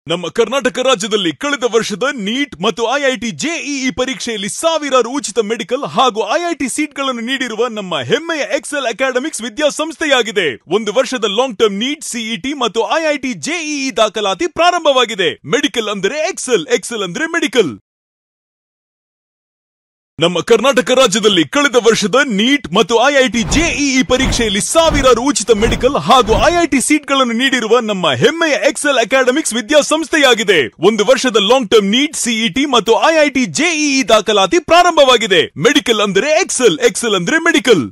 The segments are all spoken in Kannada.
ನಮ್ಮ ಕರ್ನಾಟಕ ರಾಜ್ಯದಲ್ಲಿ ಕಳೆದ ವರ್ಷದ ನೀಟ್ ಮತ್ತು ಐಐಟಿ ಜೆಇಇ ಪರೀಕ್ಷೆಯಲ್ಲಿ ಸಾವಿರಾರು ಉಚಿತ ಮೆಡಿಕಲ್ ಹಾಗೂ ಐಐಟಿ ಸೀಟ್ಗಳನ್ನು ನೀಡಿರುವ ನಮ್ಮ ಹೆಮ್ಮೆಯ ಎಕ್ಸೆಲ್ ಅಕಾಡೆಮಿಕ್ಸ್ ವಿದ್ಯಾಸಂಸ್ಥೆಯಾಗಿದೆ. ಒಂದು ವರ್ಷದ ಲಾಂಗ್ ಟರ್ಮ್ ನೀಟ್, ಸಿಇಟಿ ಮತ್ತು ಐಐಟಿ ಜೆಇಇ ದಾಖಲಾತಿ ಪ್ರಾರಂಭವಾಗಿದೆ. ಮೆಡಿಕಲ್ ಅಂದರೆ ಎಕ್ಸೆಲ್, ಎಕ್ಸೆಲ್ ಅಂದ್ರೆ ಮೆಡಿಕಲ್. ನಮ್ಮ ಕರ್ನಾಟಕ ರಾಜ್ಯದಲ್ಲಿ ಕಳೆದ ವರ್ಷದ ನೀಟ್ ಮತ್ತು ಐಐಟಿ ಜೆಇಇ ಪರೀಕ್ಷೆಯಲ್ಲಿ ಸಾವಿರಾರು ಉಚಿತ ಮೆಡಿಕಲ್ ಹಾಗೂ ಐಐಟಿ ಸೀಟ್ಗಳನ್ನು ನೀಡಿರುವ ನಮ್ಮ ಹೆಮ್ಮೆಯ ಎಕ್ಸೆಲ್ ಅಕಾಡೆಮಿಕ್ಸ್ ವಿದ್ಯಾಸಂಸ್ಥೆಯಾಗಿದೆ. ಒಂದು ವರ್ಷದ ಲಾಂಗ್ ಟರ್ಮ್ ನೀಟ್, ಸಿಇಟಿ ಮತ್ತು ಐಐಟಿ ಜೆಇಇ ದಾಖಲಾತಿ ಪ್ರಾರಂಭವಾಗಿದೆ. ಮೆಡಿಕಲ್ ಅಂದರೆ ಎಕ್ಸೆಲ್, ಎಕ್ಸೆಲ್ ಅಂದ್ರೆ ಮೆಡಿಕಲ್.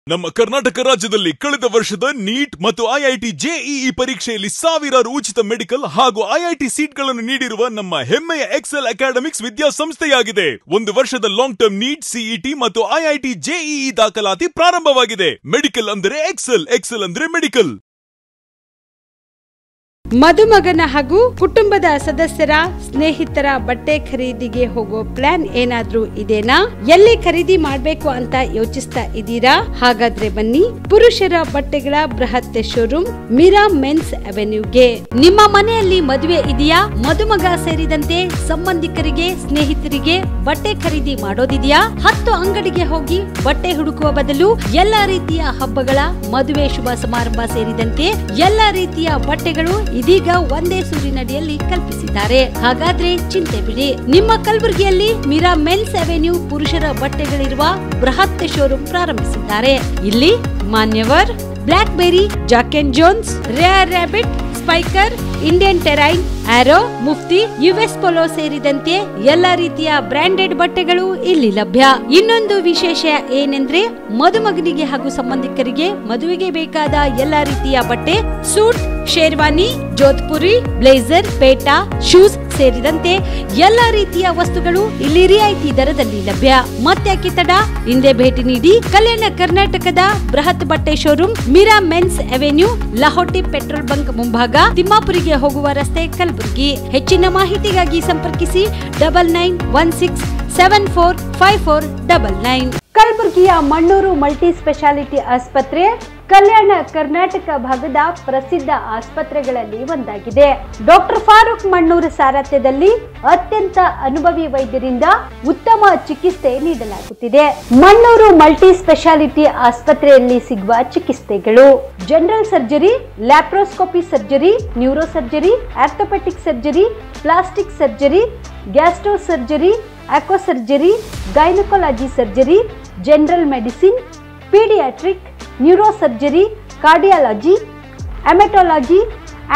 ನಮ್ಮ ಕರ್ನಾಟಕ ರಾಜ್ಯದಲ್ಲಿ ಕಳೆದ ವರ್ಷದ ನೀಟ್ ಮತ್ತು ಐಐಟಿ ಜೆಇಇ ಪರೀಕ್ಷೆಯಲ್ಲಿ ಸಾವಿರಾರು ಉಚಿತ ಮೆಡಿಕಲ್ ಹಾಗೂ ಐಐಟಿ ಸೀಟ್ಗಳನ್ನು ನೀಡಿರುವ ನಮ್ಮ ಹೆಮ್ಮೆಯ ಎಕ್ಸೆಲ್ ಅಕಾಡೆಮಿಕ್ಸ್ ವಿದ್ಯಾಸಂಸ್ಥೆಯಾಗಿದೆ. ಒಂದು ವರ್ಷದ ಲಾಂಗ್ ಟರ್ಮ್ ನೀಟ್, ಸಿಇಟಿ ಮತ್ತು ಐಐಟಿ ಜೆಇಇ ದಾಖಲಾತಿ ಪ್ರಾರಂಭವಾಗಿದೆ. ಮೆಡಿಕಲ್ ಅಂದರೆ ಎಕ್ಸೆಲ್, ಎಕ್ಸೆಲ್ ಅಂದ್ರೆ ಮೆಡಿಕಲ್. ಮದುಮಗನ ಹಾಗೂ ಕುಟುಂಬದ ಸದಸ್ಯರ ಸ್ನೇಹಿತರ ಬಟ್ಟೆ ಖರೀದಿಗೆ ಹೋಗೋ ಪ್ಲಾನ್ ಏನಾದ್ರೂ ಇದೆನಾ? ಎಲ್ಲಿ ಖರೀದಿ ಮಾಡ್ಬೇಕು ಅಂತ ಯೋಚಿಸ್ತಾ ಇದ್ದೀರಾ? ಹಾಗಾದ್ರೆ ಬನ್ನಿ ಪುರುಷರ ಬಟ್ಟೆಗಳ ಬೃಹತ್ ಶೋರೂಮ್ ಮೀರಾ ಮೆನ್ಸ್ ಅವೆನ್ಯೂಗೆ. ನಿಮ್ಮ ಮನೆಯಲ್ಲಿ ಮದುವೆ ಇದೆಯಾ? ಮದುಮಗ ಸೇರಿದಂತೆ ಸಂಬಂಧಿಕರಿಗೆ, ಸ್ನೇಹಿತರಿಗೆ ಬಟ್ಟೆ ಖರೀದಿ ಮಾಡೋದಿದೆಯಾ? 10 ಅಂಗಡಿಗೆ ಹೋಗಿ ಬಟ್ಟೆ ಹುಡುಕುವ ಬದಲು ಎಲ್ಲಾ ರೀತಿಯ ಹಬ್ಬಗಳ, ಮದುವೆ, ಶುಭ ಸಮಾರಂಭ ಸೇರಿದಂತೆ ಎಲ್ಲಾ ರೀತಿಯ ಬಟ್ಟೆಗಳು ಇದೀಗ ಒಂದೇ ಸೂರಿನಡಿಯಲ್ಲಿ ಕಲ್ಪಿಸಿದ್ದಾರೆ. ಹಾಗಾದ್ರೆ ಚಿಂತೆ ಬಿಡಿ, ನಿಮ್ಮ ಕಲಬುರಗಿಯಲ್ಲಿ ಮೀರಾ ಮೆನ್ಸ್ ಅವೆನ್ಯೂ ಪುರುಷರ ಬಟ್ಟೆಗಳಿರುವ ಬೃಹತ್ ಶೋರೂಮ್ ಪ್ರಾರಂಭಿಸಿದ್ದಾರೆ. ಇಲ್ಲಿ Manyavar, Blackberry, Jack and Jones, Rare Rabbit, Spykar, Indian Terrain, Arrow, Mufti, US Polo ಸೇರಿದಂತೆ ಎಲ್ಲಾ ರೀತಿಯ ಬ್ರಾಂಡೆಡ್ ಬಟ್ಟೆಗಳು ಇಲ್ಲಿ ಲಭ್ಯ. ಇನ್ನೊಂದು ವಿಶೇಷ ಏನೆಂದ್ರೆ ಮದುಮಗನಿಗೆ ಹಾಗೂ ಸಂಬಂಧಿಕರಿಗೆ ಮದುವೆಗೆ ಬೇಕಾದ ಎಲ್ಲಾ ರೀತಿಯ ಬಟ್ಟೆ, ಸೂಟ್, ಶೇರ್ವಾನಿ, ಜೋಧ್ಪುರಿ, ಬ್ಲೇಸರ್, ಪೇಟಾ, ಶೂಸ್ ಸೇರಿದಂತೆ ಎಲ್ಲಾ ರೀತಿಯ ವಸ್ತುಗಳು ಇಲ್ಲಿ ರಿಯಾಯಿತಿ ದರದಲ್ಲಿ ಲಭ್ಯ. ಮತ್ತ್ಯಾಕೆ ತಡ, ಹಿಂದೆ ಭೇಟಿ ನೀಡಿ. ಕಲ್ಯಾಣ ಕರ್ನಾಟಕದ ಬೃಹತ್ ಬಟ್ಟೆ showroom Meera men's avenue, Lahoti petrol bunk ಮುಂಭಾಗ, ತಿಮ್ಮಾಪುರಿಗೆ ಹೋಗುವ ರಸ್ತೆ, ಕಲಬುರಗಿ. ಹೆಚ್ಚಿನ ಮಾಹಿತಿಗಾಗಿ ಸಂಪರ್ಕಿಸಿ 9916745499. ಕಲಬುರಗಿಯ ಮಣ್ಣೂರು ಮಲ್ಟಿ ಸ್ಪೆಷಾಲಿಟಿ ಆಸ್ಪತ್ರೆ ಕಲ್ಯಾಣ ಕರ್ನಾಟಕ ಭಾಗದ ಪ್ರಸಿದ್ಧ ಆಸ್ಪತ್ರೆಗಳಲ್ಲಿ ಒಂದಾಗಿದೆ. ಡಾಕ್ಟರ್ ಫಾರೂಕ್ ಮಣ್ಣೂರು ಸಾರಥ್ಯದಲ್ಲಿ ಅತ್ಯಂತ ಅನುಭವಿ ವೈದ್ಯರಿಂದ ಉತ್ತಮ ಚಿಕಿತ್ಸೆ ನೀಡಲಾಗುತ್ತಿದೆ. ಮಣ್ಣೂರು ಮಲ್ಟಿ ಸ್ಪೆಷಾಲಿಟಿ ಆಸ್ಪತ್ರೆಯಲ್ಲಿ ಸಿಗುವ ಚಿಕಿತ್ಸೆಗಳು: general surgery, laparoscopy surgery, neuro surgery, orthopaedic surgery, plastic surgery, gastro surgery, aqua surgery, gynaecology surgery, general medicine, paediatric, neuro surgery, cardiology, haematology,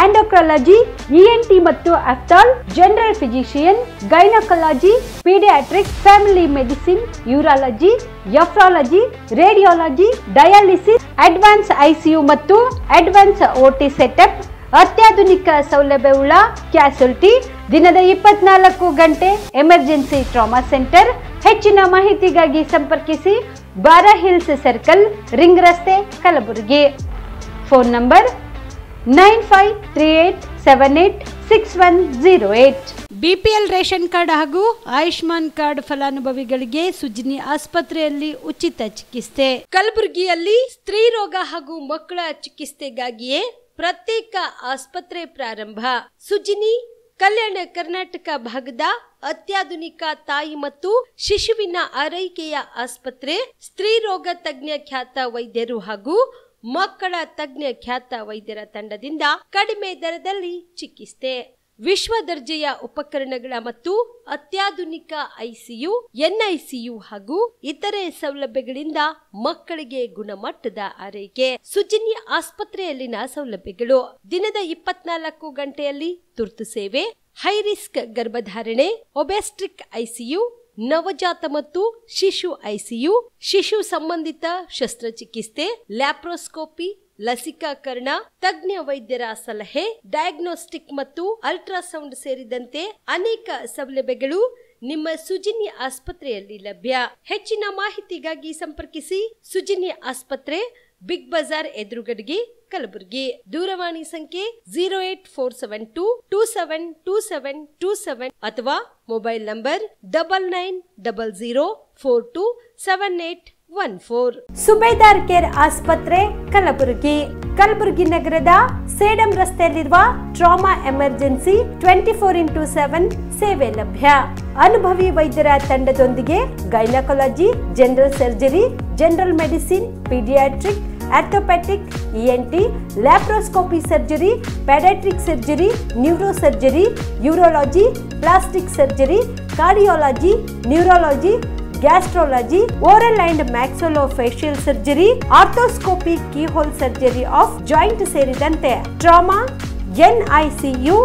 endocrinology, ENT ಮತ್ತು ophthal, general physician, gynaecology, paediatric, family medicine, urology, nephrology, radiology, dialysis, advance ICU ಮತ್ತು ಅಡ್ವಾನ್ಸ್ ಓಟಿ ಸೆಟಪ್, ಅತ್ಯಾಧುನಿಕ ಸೌಲಭ್ಯವುಳ್ಳ ಕ್ಯಾಸುಲಿಟಿ, ದಿನದ 24 ಗಂಟೆ ಎಮರ್ಜೆನ್ಸಿ ಟ್ರಾಮಾ ಸೆಂಟರ್. ಹೆಚ್ಚಿನ ಮಾಹಿತಿಗಾಗಿ ಸಂಪರ್ಕಿಸಿ ಬಾರಾ ಹಿಲ್ಸ್ ಸರ್ಕಲ್, ರಿಂಗ್ ರಸ್ತೆ, Kalaburagi. Phone number 9538786108. BPL ration card ಹಾಗೂ ಆಯುಷ್ಮಾನ್ ಕಾರ್ಡ್ ಫಲಾನುಭವಿಗಳಿಗೆ ಸುಜಿನಿ ಆಸ್ಪತ್ರೆಯಲ್ಲಿ ಉಚಿತ ಚಿಕಿತ್ಸೆ. ಕಲಬುರಗಿಯಲ್ಲಿ ಸ್ತ್ರೀ ರೋಗ ಹಾಗೂ ಮಕ್ಕಳ ಚಿಕಿತ್ಸೆಗಾಗಿಯೇ ಪ್ರತ್ಯೇಕ ಆಸ್ಪತ್ರೆ ಪ್ರಾರಂಭ. ಸುಜಿನಿ ಕಲ್ಯಾಣ ಕರ್ನಾಟಕ ಭಾಗದ ಅತ್ಯಾಧುನಿಕ ತಾಯಿ ಮತ್ತು ಶಿಶುವಿನ ಆರೈಕೆಯ ಆಸ್ಪತ್ರೆ. ಸ್ತ್ರೀ ರೋಗ ತಜ್ಞ ಖ್ಯಾತ ವೈದ್ಯರು ಹಾಗೂ ಮಕ್ಕಳ ತಜ್ಞ ಖ್ಯಾತ ವೈದ್ಯರ ತಂಡದಿಂದ ಕಡಿಮೆ ದರದಲ್ಲಿ ಚಿಕಿತ್ಸೆ. ವಿಶ್ವ ದರ್ಜೆಯ ಉಪಕರಣಗಳ ಮತ್ತು ಅತ್ಯಾಧುನಿಕ ಐಸಿಯು, ಎನ್ಐಸಿಯು ಹಾಗೂ ಇತರೆ ಸೌಲಭ್ಯಗಳಿಂದ ಮಕ್ಕಳಿಗೆ ಗುಣಮಟ್ಟದ ಆರೈಕೆ. ಸುಜಿನಿ ಆಸ್ಪತ್ರೆಯಲ್ಲಿನ ಸೌಲಭ್ಯಗಳು: ದಿನದ 24 ಗಂಟೆಯಲ್ಲಿ ತುರ್ತು ಸೇವೆ, ಹೈ ರಿಸ್ಕ್ ಗರ್ಭಧಾರಣೆ, ಒಬೆಸ್ಟ್ರಿಕ್ ಐಸಿಯು, ನವಜಾತ ಮತ್ತು ಶಿಶು ಐಸಿಯು, ಶಿಶು ಸಂಬಂಧಿತ ಶಸ್ತ್ರಚಿಕಿತ್ಸೆ, ಲ್ಯಾಪ್ರೋಸ್ಕೋಪಿ, ಲಸಿಕಾಕರಣ, ತಜ್ಞ ವೈದ್ಯರ ಸಲಹೆ, ಡಯಾಗ್ನೋಸ್ಟಿಕ್ ಮತ್ತು ಅಲ್ಟ್ರಾಸೌಂಡ್ ಸೇರಿದಂತೆ ಅನೇಕ ಸೌಲಭ್ಯಗಳು ನಿಮ್ಮ ಸುಜಿನಿ ಆಸ್ಪತ್ರೆಯಲ್ಲಿ ಲಭ್ಯ. ಹೆಚ್ಚಿನ ಮಾಹಿತಿಗಾಗಿ ಸಂಪರ್ಕಿಸಿ ಸುಜಿನಿ ಆಸ್ಪತ್ರೆ, ಬಿಗ್ ಬಜಾರ್ ಎದುರುಗಡೆಗೆ, ಕಲಬುರಗಿ. ದೂರವಾಣಿ ಸಂಖ್ಯೆ 08472272727 ಅಥವಾ ಮೊಬೈಲ್ ನಂಬರ್ 99004278 ಸುಬೇದಾರ್ ಕೇರ್ ಆಸ್ಪತ್ರೆ ಕಲಬುರಗಿ. ಕಲಬುರಗಿ ನಗರದ ಸೇಡಂ ರಸ್ತೆಯಲ್ಲಿರುವ ಟ್ರಾಮಾ ಎಮರ್ಜೆನ್ಸಿ 24x7 ಸೇವೆ ಲಭ್ಯ. ಅನುಭವಿ ವೈದ್ಯರ ತಂಡದೊಂದಿಗೆ gynaecology, general surgery, general medicine, paediatric, orthopaedic, ENT, laparoscopy surgery, paediatric surgery, neuro surgery, urology, plastic surgery, cardiology, neurology, gastrology, oral and maxillofacial surgery, arthroscopy, keyhole surgery of joint ಸೇರಿದಂತೆ trauma, NICU,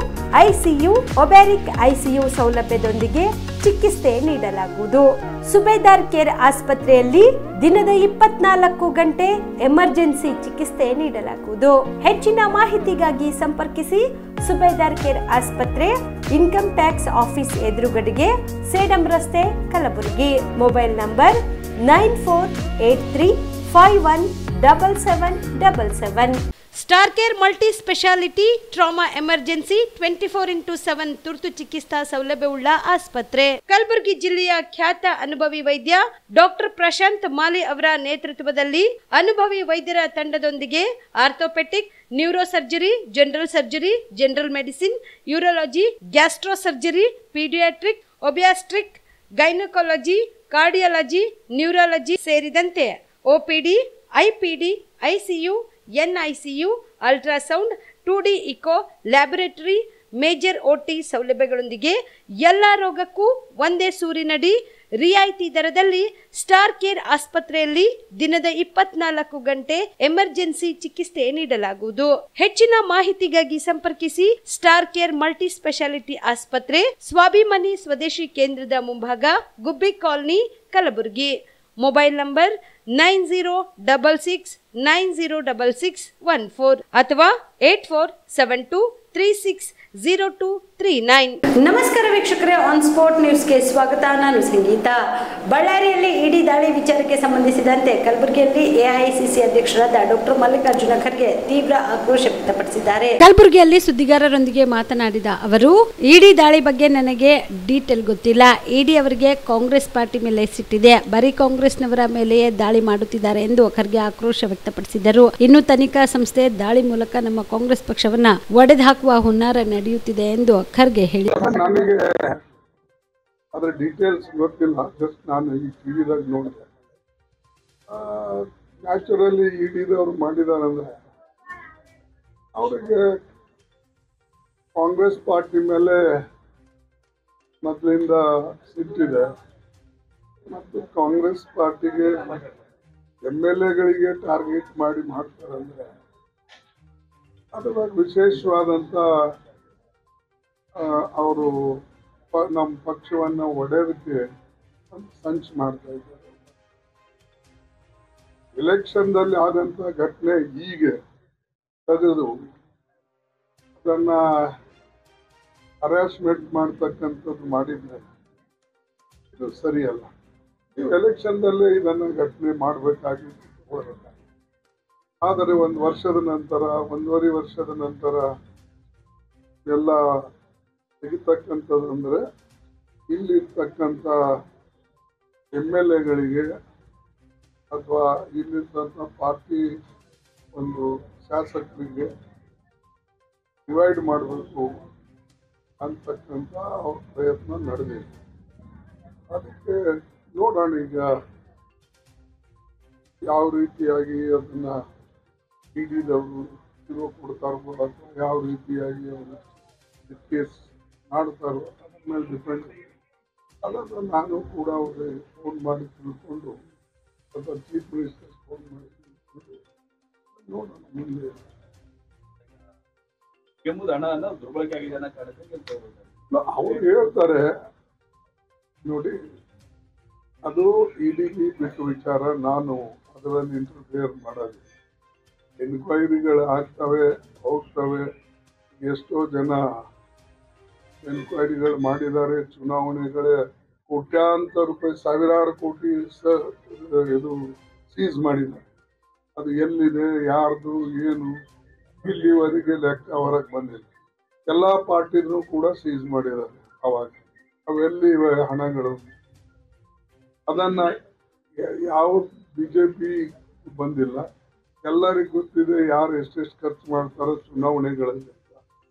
ICU, obstetric ICU ಸೌಲಭ್ಯದೊಂದಿಗೆ ಚಿಕಿತ್ಸೆ ನೀಡಲಾಗುವುದು. ಸುಬೇದಾರ್ ಕೇರ್ ಆಸ್ಪತ್ರೆಯಲ್ಲಿ ದಿನದ 24 ಗಂಟೆ ಎಮರ್ಜೆನ್ಸಿ ಚಿಕಿತ್ಸೆ ನೀಡಲಾಗುವುದು. ಹೆಚ್ಚಿನ ಮಾಹಿತಿಗಾಗಿ ಸಂಪರ್ಕಿಸಿ ಸುಬೇದಾರ್ ಕೇರ್ ಆಸ್ಪತ್ರೆ, ಇನ್ಕಮ್ ಟ್ಯಾಕ್ಸ್ ಆಫೀಸ್ ಎದುರುಗಡೆಗೆ, ಸೇಡಂ ರಸ್ತೆ, Kalaburagi. Mobile number 9483517777. Star care multi speciality trauma emergency 24x7 ತುರ್ತು ಚಿಕಿತ್ಸಾ ಸೌಲಭ್ಯವುಳ್ಳ ಆಸ್ಪತ್ರೆ. ಕಲಬುರಗಿ ಜಿಲ್ಲೆಯ ಖ್ಯಾತ ಅನುಭವಿ ವೈದ್ಯ ಡಾಕ್ಟರ್ ಪ್ರಶಾಂತ್ ಮಾಲಿ ಅವರ ನೇತೃತ್ವದಲ್ಲಿ ಅನುಭವಿ ವೈದ್ಯರ ತಂಡದೊಂದಿಗೆ orthopaedic, neuro surgery, general surgery, general medicine, urology, gastro surgery, paediatric, obstetric, gynaecology, cardiology, neurology ಸೇರಿದಂತೆ OPD, IPD, ICU, NICU, ultrasound, 2D echo, laboratory, major OT ಸೌಲಭ್ಯಗಳೊಂದಿಗೆ ಎಲ್ಲ ರೋಗಕ್ಕೂ ಒಂದೇ ಸೂರಿನಡಿ ರಿಯಾಯಿತಿ ದರದಲ್ಲಿ ಸ್ಟಾರ್ ಕೇರ್ ಆಸ್ಪತ್ರೆಯಲ್ಲಿ ದಿನದ 24 ಗಂಟೆ ಎಮರ್ಜೆನ್ಸಿ ಚಿಕಿತ್ಸೆ ನೀಡಲಾಗುವುದು. ಹೆಚ್ಚಿನ ಮಾಹಿತಿಗಾಗಿ ಸಂಪರ್ಕಿಸಿ ಸ್ಟಾರ್ ಕೇರ್ ಮಲ್ಟಿ ಸ್ಪೆಷಾಲಿಟಿ ಆಸ್ಪತ್ರೆ, ಸ್ವಾಭಿಮಾನಿ ಸ್ವದೇಶಿ ಕೇಂದ್ರದ ಮುಂಭಾಗ, ಗುಬ್ಬಿ ಕಾಲನಿ, ಕಲಬುರಗಿ. ಮೊಬೈಲ್ ನಂಬರ್ 9066906614 ಅಥವಾ 8472360239. ನಮಸ್ಕಾರ ವೀಕ್ಷಕರೇ, ಆನ್ ಸ್ಪಾಟ್ ನ್ಯೂಸ್ಗೆ ಸ್ವಾಗತ. ನಾನು ಸಂಗೀತ. ಬಳ್ಳಾರಿಯಲ್ಲಿ ಇಡಿ ದಾಳಿ ವಿಚಾರಕ್ಕೆ ಸಂಬಂಧಿಸಿದಂತೆ ಕಲಬುರಗಿಯಲ್ಲಿ AICC ಅಧ್ಯಕ್ಷರಾದ ಡಾಕ್ಟರ್ ಮಲ್ಲಿಕಾರ್ಜುನ ಖರ್ಗೆ ತೀವ್ರ ಆಕ್ರೋಶ ವ್ಯಕ್ತಪಡಿಸಿದ್ದಾರೆ. ಕಲಬುರಗಿಯಲ್ಲಿ ಸುದ್ದಿಗಾರರೊಂದಿಗೆ ಮಾತನಾಡಿದ ಅವರು, ಇಡಿ ದಾಳಿ ಬಗ್ಗೆ ನನಗೆ ಡೀಟೇಲ್ ಗೊತ್ತಿಲ್ಲ. ಇಡಿ ಅವರಿಗೆ ಕಾಂಗ್ರೆಸ್ ಪಾರ್ಟಿ ಮೇಲೆ ಸಿಟ್ಟಿದೆ, ಬರೀ ಕಾಂಗ್ರೆಸ್ನವರ ಮೇಲೆಯೇ ದಾಳಿ ಮಾಡುತ್ತಿದ್ದಾರೆ ಎಂದು ಖರ್ಗೆ ಆಕ್ರೋಶ ವ್ಯಕ್ತಪಡಿಸಿದರು. ಇನ್ನು ತನಿಖಾ ಸಂಸ್ಥೆ ದಾಳಿ ಮೂಲಕ ನಮ್ಮ ಕಾಂಗ್ರೆಸ್ ಪಕ್ಷವನ್ನ ಒಡೆದುಹಾಕುವ ಹುನ್ನಾರ ನಡೆಯುತ್ತಿದೆ ಎಂದು ಖರ್ಗೆ ಹೇಳಿದರು. ನನಗೆ ಅದರ ಡೀಟೇಲ್ಸ್ ಗೊತ್ತಿಲ್ಲ, ಜಸ್ಟ್ ನಾನು ಈ ಟಿವಿದಾಗ ನೋಡಿದೆ. ನ್ಯಾಚುರಲಿ ಇಡಿದವ್ರು ಮಾಡಿದಾರಂದ್ರೆ ಅವರಿಗೆ ಕಾಂಗ್ರೆಸ್ ಪಾರ್ಟಿ ಮೇಲೆ ಮೊದಲಿಂದ ಸಿಟ್ಟಿದೆ ಮತ್ತು ಕಾಂಗ್ರೆಸ್ ಪಾರ್ಟಿಗೆ MLAಗಳಿಗೆ ಟಾರ್ಗೆಟ್ ಮಾಡಿ ಮಾಡ್ತಾರಂದ್ರೆ ಅದರ ವಿಶೇಷವಾದಂಥ ಅವರು ನಮ್ಮ ಪಕ್ಷವನ್ನು ಒಡೆಯೋದಕ್ಕೆ ಸಂಚು ಮಾಡ್ತಾ ಇದ್ದಾರೆ. ಎಲೆಕ್ಷನ್ದಲ್ಲಿ ಆದಂಥ ಘಟನೆ ಹೀಗೆ ತೆಗೆದು ಅದನ್ನ ಹರಾಸ್ಮೆಂಟ್ ಮಾಡ್ತಕ್ಕಂಥದ್ದು ಮಾಡಿದ್ರೆ ಇದು ಸರಿಯಲ್ಲ. ನೀವು ಎಲೆಕ್ಷನ್ದಲ್ಲೇ ಇದನ್ನು ಘಟನೆ ಮಾಡಬೇಕಾಗಿತ್ತು. ಆದರೆ 1 ವರ್ಷದ ನಂತರ, 1.5 ವರ್ಷದ ನಂತರ ಎಲ್ಲ ತೆಗಿತಕ್ಕಂಥದ್ದು ಅಂದರೆ ಇಲ್ಲಿರ್ತಕ್ಕಂಥ MLAಗಳಿಗೆ ಅಥವಾ ಇಲ್ಲಿರ್ತಂಥ ಪಾರ್ಟಿ ಒಂದು ಶಾಸಕರಿಗೆ ಡಿವೈಡ್ ಮಾಡಬೇಕು ಅಂತಕ್ಕಂಥ ಅವ್ರ ಪ್ರಯತ್ನ ನಡೆದಿದೆ. ಅದಕ್ಕೆ ನೋಡೋಣ ಈಗ ಯಾವ ರೀತಿಯಾಗಿ ಅದನ್ನು ಇಡಿದವರು ತಿರುವು ಕೊಡ್ತಾರೋ ಅಥವಾ ಯಾವ ರೀತಿಯಾಗಿ ಅವರು ಕೇಸ್ ಮಾಡ್ತಾರೋ ಅದ್ರ ಮೇಲೆ ಡಿಪೆಂಡ್. ಅದನ್ನು ನಾನು ಕೂಡ ಅವ್ರಿಗೆ ಫೋನ್ ಮಾಡಿ ತಿಳ್ಕೊಂಡು ಅಥವಾ ಚೀಫ್ ಮಿನಿಸ್ಟರ್ ಫೋನ್ ಮಾಡಿ ತಿಳ್ಕೊಂಡು ನೋಡೋಣ ಮುಂದೆ. ಅವ್ರು ಹೇಳ್ತಾರೆ ನೋಡಿ, ಅದು ಇಡಿಗೆ ಬಿಟ್ಟು ವಿಚಾರ, ನಾನು ಅದರಲ್ಲಿ ಇಂಟರ್ಫಿಯರ್ ಮಾಡೋದು. ಎನ್ಕ್ವೈರಿಗಳು ಆಗ್ತವೆ, ಹೋಗ್ತವೆ. ಎಷ್ಟೋ ಜನ ಎನ್ಕ್ವೈರಿಗಳು ಮಾಡಿದ್ದಾರೆ. ಚುನಾವಣೆಗಳೇ ಕೋಟ್ಯಾಂತರ ರೂಪಾಯಿ, ಸಾವಿರಾರು ಕೋಟಿ ಇದು ಸೀಸ್ ಮಾಡಿದ್ದಾರೆ. ಅದು ಎಲ್ಲಿದೆ, ಯಾರ್ದು, ಏನು ಇಲ್ಲಿವರೆಗೆ ಲೆಕ್ಕ ಹೊರಗೆ ಬಂದಿಲ್ಲ. ಎಲ್ಲ ಪಾರ್ಟಿನೂ ಕೂಡ ಸೀಸ್ ಮಾಡಿದ್ದಾರೆ. ಅವಾಗ ಅವೆಲ್ಲಿ ಹಣಗಳು, ಅದನ್ನ ಯಾವ ಬಿಜೆಪಿ ಬಂದಿಲ್ಲ. ಎಲ್ಲರಿಗೂ ಗೊತ್ತಿದೆ ಯಾರು ಎಷ್ಟೆಷ್ಟು ಖರ್ಚು ಮಾಡ್ತಾರೋ ಚುನಾವಣೆಗಳಲ್ಲಿ.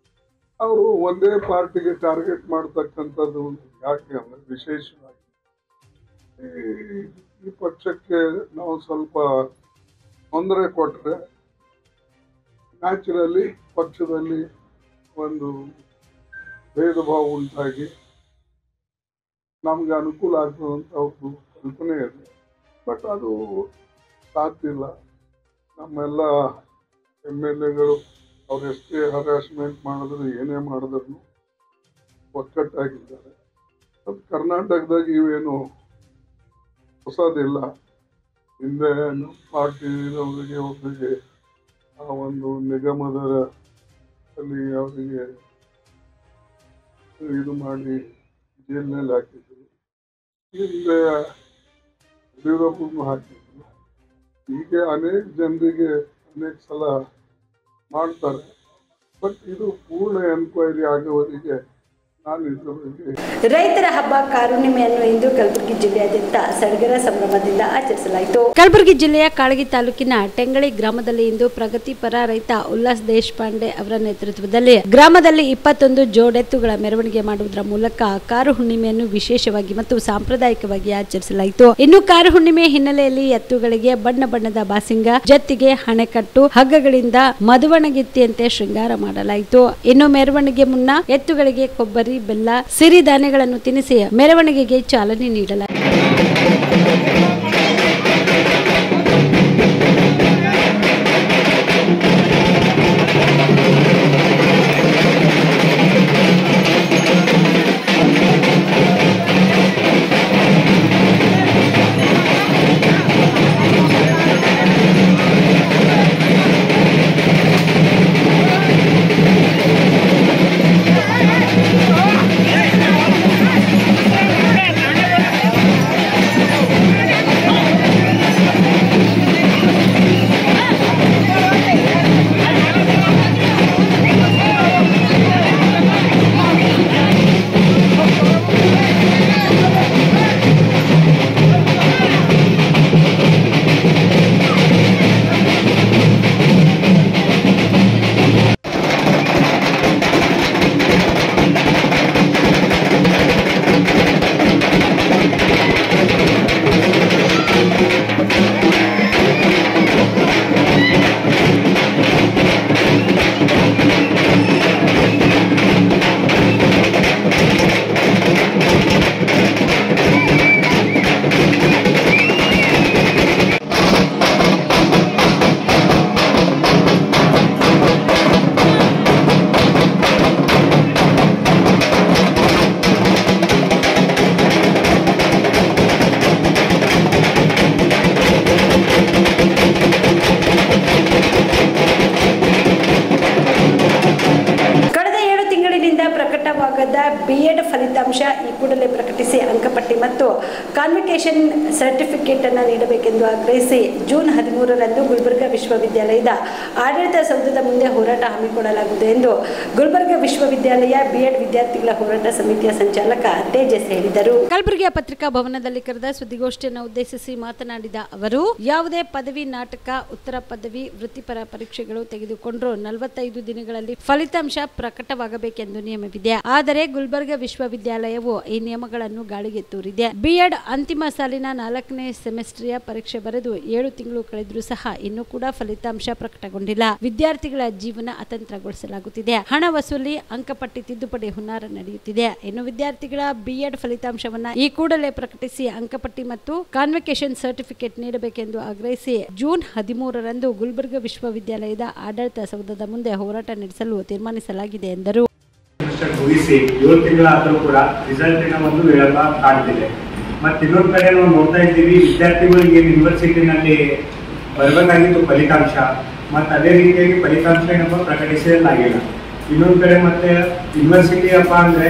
ಅವರು ಒಂದೇ ಪಾರ್ಟಿಗೆ ಟಾರ್ಗೆಟ್ ಮಾಡ್ತಕ್ಕಂಥದ್ದು ಯಾಕೆ ಅಂದ್ರೆ ವಿಶೇಷವಾಗಿ ಈ ಪಕ್ಷಕ್ಕೆ ನಾವು ಸ್ವಲ್ಪ ತೊಂದರೆ ಕೊಟ್ಟರೆ ನ್ಯಾಚುರಲಿ ಪಕ್ಷದಲ್ಲಿ ಒಂದು ಭೇದ ಭಾವ ಉಂಟಾಗಿ ನಮ್ಗೆ ಅನುಕೂಲ ಆಗ್ತದಂತ ಅವ್ರದ್ದು ಕಲ್ಪನೆ ಇದೆ. ಬಟ್ ಅದು ಸಾಧ್ಯ ಇಲ್ಲ. ನಮ್ಮೆಲ್ಲ MLAಗಳು ಅವ್ರು ಎಷ್ಟೇ ಹರಾಸ್ಮೆಂಟ್ ಮಾಡಿದ್ರು ಏನೇ ಮಾಡಿದ್ರು ಒಕ್ಕಟ್ಟಾಗಿದ್ದಾರೆ. ಅದು ಕರ್ನಾಟಕದಾಗ ಇವೇನು ಹೊಸದಿಲ್ಲ. ಹಿಂದೆ ನಮ್ಮ ಪಾರ್ಟಿದವರಿಗೆ ಒಬ್ಬರಿಗೆ ಆ ಒಂದು ನಿಗಮದ ಅಲ್ಲಿ ಅವರಿಗೆ ಇದು ಮಾಡಿ ಜೈಲಿನಲ್ಲಿ ಹಾಕಿದ್ರು. ಹಿಂದೆ ಯಡಿಯೂರಪ್ಪಗೂ ಹಾಕಿದ್ರು. ಹೀಗೆ ಅನೇಕ ಜನರಿಗೆ ಅನೇಕ ಸಲ ಮಾಡ್ತಾರೆ. ಬಟ್ ಇದು ಪೂರ್ಣ ಎನ್ಕ್ವೈರಿ ಆಗುವವರೆಗೆ ನಾನು ಇದ್ರ ಬಗ್ಗೆ. ರೈತರ ಹಬ್ಬ ಕಾರುಣ್ಣಿಮೆಯನ್ನು ಇಂದು ಕಲಬುರಗಿ ಜಿಲ್ಲೆಯಾದ್ಯಂತ ಸಡಗರ ಸಂಭ್ರಮದಿಂದ ಆಚರಿಸಲಾಯಿತು. ಕಲಬುರಗಿ ಜಿಲ್ಲೆಯ ಕಾಳಗಿ ತಾಲೂಕಿನ ಟೆಂಗಳಿ ಗ್ರಾಮದಲ್ಲಿ ಇಂದು ಪ್ರಗತಿಪರ ರೈತ ಉಲ್ಲಾಸ್ ದೇಶಪಾಂಡೆ ಅವರ ನೇತೃತ್ವದಲ್ಲಿ ಗ್ರಾಮದಲ್ಲಿ 21 ಜೋಡೆತ್ತುಗಳ ಮೆರವಣಿಗೆ ಮಾಡುವುದರ ಮೂಲಕ ಕಾರು ಹುಣ್ಣಿಮೆಯನ್ನು ವಿಶೇಷವಾಗಿ ಮತ್ತು ಸಾಂಪ್ರದಾಯಿಕವಾಗಿ ಆಚರಿಸಲಾಯಿತು. ಇನ್ನು ಕಾರು ಹುಣ್ಣಿಮೆ ಹಿನ್ನೆಲೆಯಲ್ಲಿ ಎತ್ತುಗಳಿಗೆ ಬಣ್ಣ ಬಣ್ಣದ ಬಾಸಿಂಗ, ಜತ್ತಿಗೆ ಹಣೆಕಟ್ಟು, ಹಗ್ಗಗಳಿಂದ ಮದುವಣಗಿತ್ತಿಯಂತೆ ಶೃಂಗಾರ ಮಾಡಲಾಯಿತು. ಇನ್ನು ಮೆರವಣಿಗೆ ಮುನ್ನ ಎತ್ತುಗಳಿಗೆ ಕೊಬ್ಬರಿ, ಬೆಲ್ಲ, ಸಿರಿಧಾನ್ಯಗಳನ್ನು ತಿನ್ನಿಸಿ ಮೆರವಣಿಗೆಗೆ ಚಾಲನೆ ನೀಡಲಾಯಿತು. B.Ed ಫಲಿತಾಂಶ ಈ ಕೂಡಲೇ ಪ್ರಕಟಿಸಿ ಅಂಕಪಟ್ಟಿ ಮತ್ತು ಕಾನ್ವಿಕೇಶನ್ ಸರ್ಟಿಫಿಕೇಟ್ ಅನ್ನು ನೀಡಬೇಕೆಂದು ಆಗ್ರಹಿಸಿ ಜೂನ್ 13ರಂದು ಗುಲ್ಬರ್ಗಾ ವಿಶ್ವವಿದ್ಯಾಲಯದ ಆಡಳಿತ ಸೌಧದ ಮುಂದೆ ಹೋರಾಟ ಹಮ್ಮಿಕೊಳ್ಳಲಾಗುವುದು ಎಂದು ಗುಲ್ಬರ್ಗಾ ವಿಶ್ವವಿದ್ಯಾಲಯ B.Ed ವಿದ್ಯಾರ್ಥಿಗಳ ಹೋರಾಟ ಸಮಿತಿಯ ಸಂಚಾಲಕ ತೇಜಸ್ ಹೇಳಿದರು. ಕಲಬುರಗಿಯ ಪತ್ರಿಕಾ ಭವನದಲ್ಲಿ ಕರೆದ ಸುದ್ದಿಗೋಷ್ಠಿಯನ್ನು ಉದ್ದೇಶಿಸಿ ಮಾತನಾಡಿದ ಅವರು, ಯಾವುದೇ ಪದವಿ, ನಾಟಕ, ಉತ್ತರ ಪದವಿ, ವೃತ್ತಿಪರ ಪರೀಕ್ಷೆಗಳು ತೆಗೆದುಕೊಂಡರೂ 45 ದಿನಗಳಲ್ಲಿ ಫಲಿತಾಂಶ ಪ್ರಕಟವಾಗಬೇಕೆಂದು ನಿಯಮವಿದೆ. ಆದರೆ ಗುಲ್ಬರ್ಗಾ ವಿಶ್ವವಿದ್ಯಾಲಯವು ಈ ನಿಯಮಗಳನ್ನು ಗಾಳಿಗೆ ತೂರಿದೆ. B.Ed ಅಂತಿಮ ಸಾಲಿನ 4ನೇ ಸೆಮಿಸ್ಟರ್ಯ ಪರೀಕ್ಷೆ ಬರೆದು 7 ತಿಂಗಳು ಕಳೆದರೂ ಸಹ ಇನ್ನೂ ಕೂಡ ಫಲಿತಾಂಶ ಪ್ರಕಟಗೊಂಡಿಲ್ಲ. ವಿದ್ಯಾರ್ಥಿಗಳ ಜೀವನ ಅತಂತ್ರಗೊಳಿಸಲಾಗುತ್ತಿದೆ. ಹಣ ವಸೂಲಿ, ಅಂಕಪಟ್ಟಿ ತಿದ್ದುಪಡಿ ಹುನ್ನಾರ ನಡೆಯುತ್ತಿದೆ. ಇನ್ನು ವಿದ್ಯಾರ್ಥಿಗಳ B.Ed ಫಲಿತಾಂಶವನ್ನ ಈ ಕೂಡಲೇ ಪ್ರಕಟಿಸಿ ಅಂಕಪಟ್ಟಿ ಮತ್ತು ಕಾನ್ವಿಕೇಶನ್ ಸರ್ಟಿಫಿಕೇಟ್ ನೀಡಬೇಕೆಂದು ಆಗ್ರಹಿಸಿ ಜೂನ್ 13ರಂದು ಗುಲ್ಬರ್ಗಾ ವಿಶ್ವವಿದ್ಯಾಲಯದ ಆಡಳಿತ ಸೌಧದ ಮುಂದೆ ಹೋರಾಟ ನಡೆಸಲು ತೀರ್ಮಾನಿಸಲಾಗಿದೆ ಎಂದರು. ಮುಗಿಸಿ 7 ತಿಂಗಳಾದರೂ ಕೂಡ ರಿಸಲ್ಟಿನ ಒಂದು ವಿಳಂಬ ಕಾಣ್ತಿದೆ. ಮತ್ತು ಇನ್ನೊಂದು ಕಡೆ ನಾವು ನೋಡ್ತಾ ಇದ್ದೀವಿ, ವಿದ್ಯಾರ್ಥಿಗಳಿಗೆ ಯೂನಿವರ್ಸಿಟಿನಲ್ಲಿ ಬರಬೇಕಾಗಿತ್ತು ಫಲಿತಾಂಶ, ಮತ್ತು ಅದೇ ರೀತಿಯಾಗಿ ಫಲಿತಾಂಶ ಏನಪ್ಪ ಪ್ರಕಟಿಸಲಾಗಿಲ್ಲ. ಇನ್ನೊಂದು ಕಡೆ ಮತ್ತೆ ಯೂನಿವರ್ಸಿಟಿ ಅಪ್ಪ ಅಂದರೆ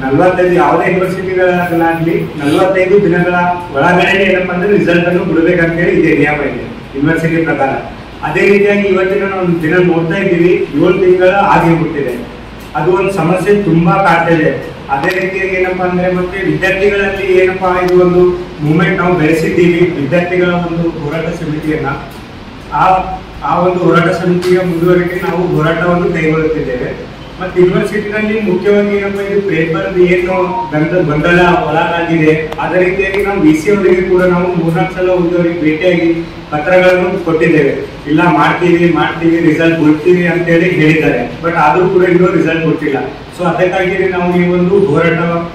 45 ಯಾವುದೇ ಯೂನಿವರ್ಸಿಟಿಗಳಾಗಲಿ 45 ದಿನಗಳ ಒಳಗಡೆ ಏನಪ್ಪ ಅಂದರೆ ರಿಸಲ್ಟನ್ನು ಬಿಡಬೇಕಂತೇಳಿ ಇದೆ ನಿಯಮ ಇದೆ ಯೂನಿವರ್ಸಿಟಿ ಪ್ರಕಾರ. ಅದೇ ರೀತಿಯಾಗಿ ಇವತ್ತಿನ ನಾವು ದಿನ ನೋಡ್ತಾ ಇದ್ದೀವಿ 7 ತಿಂಗಳ ಆಗಿಬಿಟ್ಟಿದೆ. ಅದು ಒಂದು ಸಮಸ್ಯೆ ತುಂಬಾ ಕಾಡ್ತಿದೆ. ಅದೇ ರೀತಿಯಾಗಿ ಏನಪ್ಪಾ ಅಂದ್ರೆ ಮತ್ತೆ ವಿದ್ಯಾರ್ಥಿಗಳಲ್ಲಿ ಏನಪ್ಪಾ ಇದು ಒಂದು ಮೂವ್ಮೆಂಟ್ ನಾವು ಬೆಳೆಸಿದ್ದೀವಿ, ವಿದ್ಯಾರ್ಥಿಗಳ ಒಂದು ಹೋರಾಟ ಸಮಿತಿಯನ್ನ. ಆ ಒಂದು ಹೋರಾಟ ಸಮಿತಿಯ ಮುಂದುವರಿಕೆ ನಾವು ಹೋರಾಟವನ್ನು ಕೈಗೊಳ್ಳುತ್ತಿದ್ದೇವೆ. ಮತ್ತೆ ಯೂನಿವರ್ಸಿಟಿನಲ್ಲಿ ಮುಖ್ಯವಾಗಿ ಏನಪ್ಪಾ ಇದು ಪೇಪರ್ ಏನು ಗೊಂದಲ ಒಳಗಾಗಿದೆ, ಅದೇ ರೀತಿಯಾಗಿ ನಾವು VC ಅವರಿಗೆ ಕೂಡ ನಾವು 3-4 ಸಲ ಅವರಿಗೆ ಭೇಟಿಯಾಗಿ ಪತ್ರಗಳನ್ನು ಕೊಟ್ಟಿದ್ದೇವೆ. ಇಲ್ಲ ಮಾಡ್ತೀವಿ ರಿಸಲ್ಟ್ ಕೊಡ್ತೀವಿ ಅಂತ ಹೇಳಿ ಹೇಳಿದ್ದಾರೆ. ಬಟ್ ಆದ್ರೂ ಕೂಡ ಇನ್ನೂ ರಿಸಲ್ಟ್ ಕೊಟ್ಟಿಲ್ಲ. ಸೊ ಅದಕ್ಕಾಗಿ ನಾವು ಈ ಒಂದು